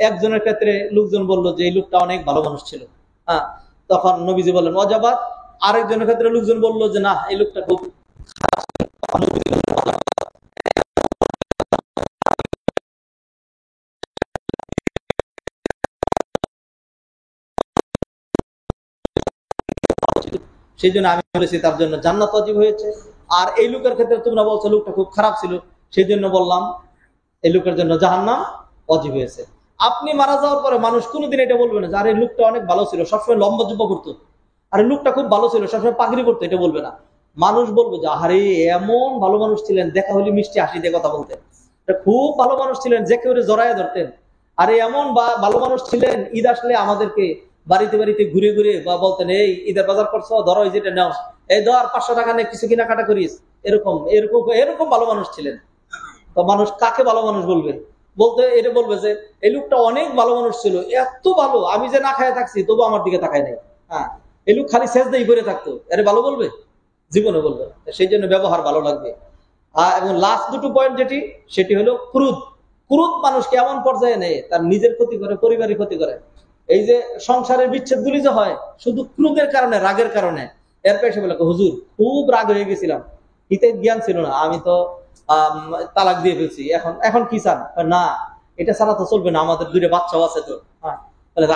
একজনের ক্ষেত্রে লোকজন বলল যে এই লোকটা অনেক ভালো মানুষ ছিল, হ্যাঁ, তখন নবীজি বললেন ওয়াজাবাত। আরেকজনের ক্ষেত্রে লোকজন বলল যে না, এই লোকটা খুব সেই জন্য আমি বলেছি তার জন্য জান্নাত ওয়াজিব হয়েছে। আর এই লোকের ক্ষেত্রে তোমরা বলছো লোকটা খুব খারাপ ছিল, সেই জন্য বললাম এই লোকের জন্য জাহান্নাম ওয়াজিব হয়েছে। আপনি মারা যাওয়ার পরে মানুষ কোনোদিন এটা বলবে না যে আরে লোকটা অনেক ভালো ছিল, সবসময় লম্বা জুব্বা পরতো, আরে লোকটা খুব ভালো ছিল, সবসময় পাগড়ি পরতো, এটা বলবে না। মানুষ বলবে যে আরে এমন ভালো মানুষ ছিলেন, দেখা হলে মিষ্টি হাসি দিয়ে কথা বলতেন, খুব ভালো মানুষ ছিলেন, যে কেউ জড়াইয়া ধরতেন। আরে এমন ভালো মানুষ ছিলেন, ঈদ আসলে আমাদেরকে বাড়িতে বাড়িতে ঘুরে ঘুরে বা বলতেন এই ঈদের বাজার করছো, ধরো এই যেটা নাও, এই ধর 500 টাকা নিয়ে কিছু কেনাকাটা করিস। এরকম এরকম এরকম ভালো মানুষ ছিলেন। তো মানুষ কাকে ভালো মানুষ বলবে? বলতে এটা বলবে যে এই লোকটা অনেক ভালো মানুষ ছিল, এত ভালো, আমি যে না খায় থাকছি তবু আমার দিকে তাকায় নাই। হ্যাঁ, এই লোক খালি সেজদাই করে থাকতো, এরে ভালো বলবে? জীবনে বলবে। সেই জন্য ব্যবহার ভালো লাগবে। এবং লাস্ট দুটো পয়েন্ট যেটি, সেটি হলো ক্রোধ। ক্রোধ মানুষকে এমন পর্যায়ে নেয়, তার নিজের ক্ষতি করে, পরিবারের ক্ষতি করে। এই যে সংসারের বিচ্ছেদগুলি যে হয় শুধু ক্রোধের কারণে, রাগের কারণে। এরপর এসে বলে হুজুর খুব রাগ হয়ে গেছিলাম, হিতে জ্ঞান ছিল না, আমি তো তালাক দিয়ে ফেলছি, এখন কি চান? না, এটা ছাড়া তো চলবে না, আমাদের 2টা বাচ্চাও আছে তো। হ্যাঁ,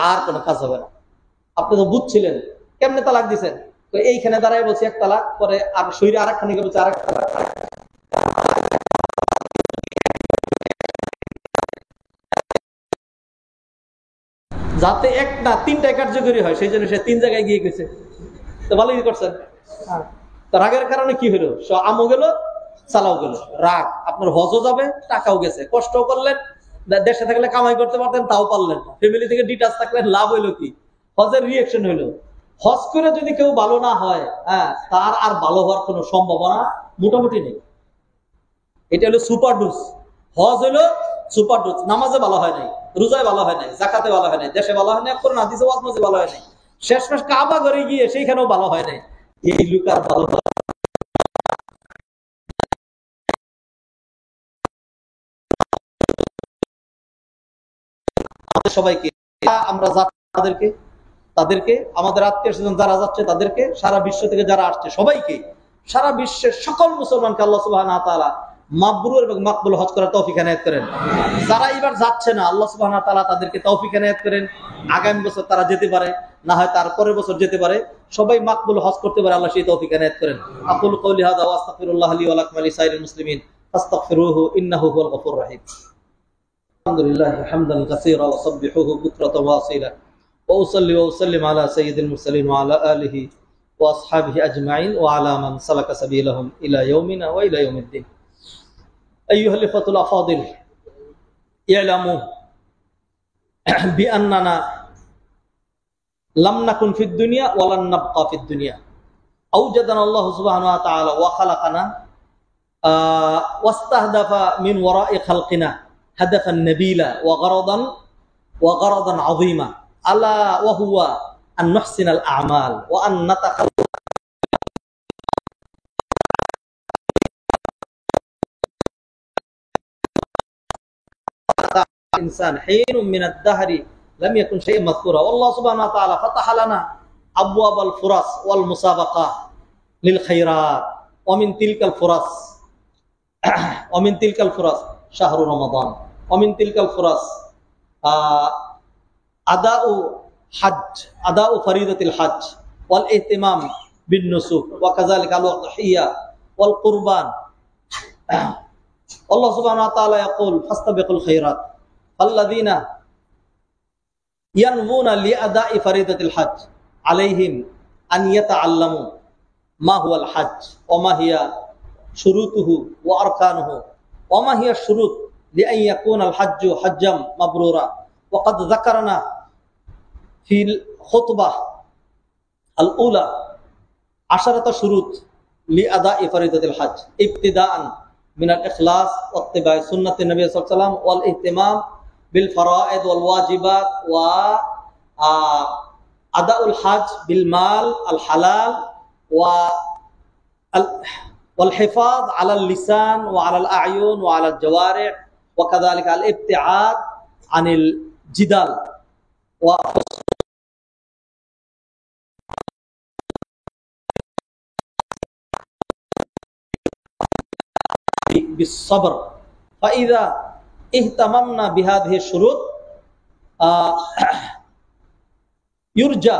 আর কোনো কাজ হবে না। আপনি তো বুঝছিলেন, কেমনে তালাক দিচ্ছেন? তো এইখানে দাঁড়ায় বলছি 1 তালাক, পরে আর শরীরে আরেকখানে বলছে আরেক তালাক। যাতে 1 না 3টায় কার্যকরী হয়, সেই জন্য সে 3 জায়গায় গিয়ে গেছে। তো ভালোই করছেন। হ্যাঁ, তো রাগের কারণে কি হলো? আমও গেল, চালাও গেল। রাগ, আপনার হজও যাবে, টাকাও গেছে, কষ্টও করলেন, দেশে থাকলে কামাই করতে পারতেন, তাও পারলেন না, ফ্যামিলি থেকে ডিটাচ থাকলেন, লাভ হইলো কি? হজের রিয়েকশন হইলো। হজ করে যদি কেউ ভালো না হয়, হ্যাঁ, তার আর ভালো হওয়ার কোনো সম্ভাবনা মোটামুটি নেই। এটা হলো সুপার ডোজ। হজ হলো সুপার ডোজ। নামাজে ভালো হয় নাই, রোজায় ভালো হয় নাই, জাকাতে ভালো হয় নাই, দেশে ভালো হয় নাই, কোরআন হাদিসে ওয়াজ নসিহতে ভালো হয় নাই, শেষমেশ কাবা ঘরে গিয়ে সেইখানেও ভালো হয় নাই। এই লোক আর ভালো সবাইকে, আমরা তাদেরকে তাদেরকে আমাদের আত্মীয় স্বজন যারা যাচ্ছে তাদেরকে, সারা বিশ্ব থেকে যারা আসছে সবাইকে, সারা বিশ্বের সকল মুসলমানকে আল্লাহ সুবহানাহু ওয়া তাআলা মাবরুর এবং মাকবুল হজ করার তৌফিক এনায়েত করেন। যারা এবার যাচ্ছে না, আল্লাহ সুবহানাহু ওয়া তাআলা তাদেরকে তৌফিক এনায়েত করেন, আগামী বছর তারা যেতে পারে, না হয় তার পরের বছর যেতে পারে, সবাই মাকবুল হজ করতে পারে, আল্লাহ সেই তৌফিক এনায়েত করেন। আকুল কওলি হাযা ওয়া আস্তাগফিরুল্লাহ লি ওয়া লাকুম ওয়া লিসাইরিল মুসলিমিন ফাস্তাগফিরুহু ইন্নাহু হুয়াল গফুরুর রহিম। আলহামদুলিল্লাহ হামদান কাসীরা ওয়া সাব্বিহুহু বুকরাতান ওয়া আসীলা ওয়া উসাল্লি ওয়া উসাল্লিম আলা সাইয়্যিদিল মুরসালিন ওয়া আলা আলিহি ওয়া আসহাবিহি আজমাইন ওয়া আলা মান সালাকা সাবিলাহুম ইলা ইয়াউমিনা ওয়া ইলা ইয়াউমিদ্দিন। আইয়ুহাল ইখওয়াতুল আফাদিল, ই'লামু বিআন্নানা লাম নাকুন ফিদ দুনিয়া ওয়া লান নাবকা ফিদ দুনিয়া। আওজাদানা আল্লাহু সুবহানাহু ওয়া তাআলা ওয়া খালাকানা ওয়াস্তাহদাফা মিন ওয়ারা'i খালকিনা হাদাফান নাবিলা ওয়া গরাদান আযীমা আলা ওয়া হুয়া আন নুহসিনাল আ'মাল ওয়া আন নাতাখাল্লা ইনসান হিনুম মিনাদ দাহরি লাম ইয়াকুন শাই'আন মাযকুরা। আল্লাহ সুবহানাহু ওয়া তাআলা ফাতাহা লানা আবওয়াবাল ফুরাস ওয়াল মুসাবাকা লিল খায়রাত ওয়া মিন তিলকাল ফুরাস শাহরু রমাদান ওয়া মিন তিলকাল ফুরাস আদাউ ফরিদাতিল হজ ওয়াল ইহতিমাম বিন নুসুক ওয়া কাযালিকা আল উযহিয়া ওয়াল কুরবান আল্লাহ সুবহানাহু ওয়া তাআলা ইয়াকুল ফাস্তাবিকুল খায়রাত আল্লাযীনা ইয়ানমুনা লিআদাই ফারিদাতিল হজ আলাইহিম আন ইয়াতাআল্লামু মা হুয়াল হজ ওয়া মা হিয়া শুরুতুহু ওয়া আরকানুহু ওয়া মা হিয়া শুরুত লিআন ইয়াকুনাল হজ্জু হজ্জাম মাবরুরা ওয়া ক্বাদ যাকারনা ফিল খুতবাহ আল উলা আশারাত শুরুত লিআদাই ফারিদাতিল হজ ইবতিদাআন মিনাল ইখলাস ওয়া ইত্তিবা'i সুন্নাতি নবী সাল্লাল্লাহু আলাইহি ওয়াসাল্লাম ওয়াল ইহতিমাম বিল ফারায়েদ ওয়াল ওয়াজিবাত ওয়া আদাউল হজ বিল মাল আল হালাল ওয়া والحفاظ على اللسان وعلى الأعين وعلى الجوارح وكذلك الابتعاد عن الجدال بالصبر فإذا اهتممنا بهذه الشروط يرجى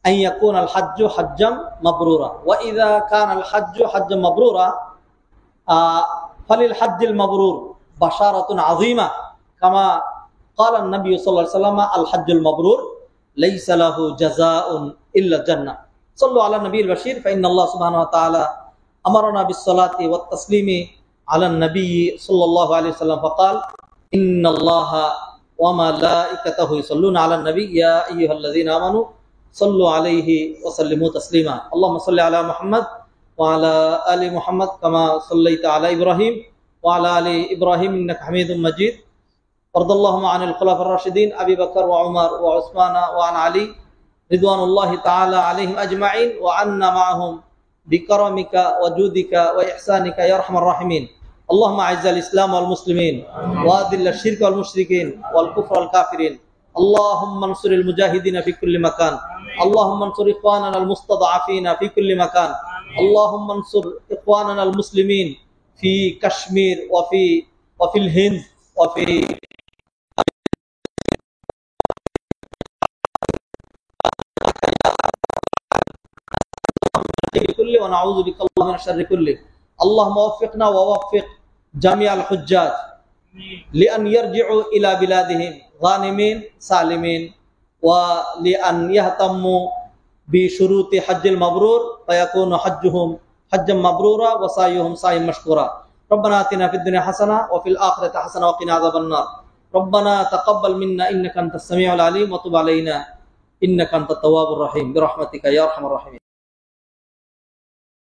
أن يكون الحج حجا مبرورا وإذا كان الحج حجا مبرورا فللحج المبرور بشارة عظيمة كما قال النبي صلى الله عليه وسلم الحج المبرور ليس له جزاء إلا الجنة صلوا على النبي البشير فإن الله سبحانه وتعالى أمرنا بالصلاة والتسليم على النبي صلى الله عليه وسلم فقال إن الله وملائكته يصلون على النبي يا أيها الذين آمنوا صلوا عليه وسلموا تسليما اللهم صل على محمد وعلى آل محمد كما صليت على إبراهيم وعلى آل إبراهيم إنك حميد مجيد وارض اللهم عن الخلفاء الراشدين أبي بكر وعمر وعثمان وعن علي رضوان الله تعالى عليهم أجمعين وعنا معهم بكرمك وجودك وإحسانك يا أرحم الراحمين اللهم أعز الإسلام والمسلمين وأذل الشرك والمشركين والكفر والكافرين اللهم انصر المجاهدين في كل مكان اللهم انصر إخواننا المستضعفين في كل مكان اللهم انصر إخواننا المسلمين في كشمير وفي الهند وفي كله ونعوذ بك الله من الشر كله اللهم وفقنا ووفق جميع الحجاج لأن يرجعوا إلى بلادهم غانمين سالمين ولأن يهتموا بشروط حج المبرور فيكون حجهم حجا مبرورا وسعيهم سعيا مشكورا ربنا آتنا في الدنيا حسنة وفي الآخرة حسنة وقنا عذاب النار ربنا تقبل منا إنك أنت السميع العليم وتب علينا إنك أنت التواب الرحيم برحمتك يا أرحم الراحمين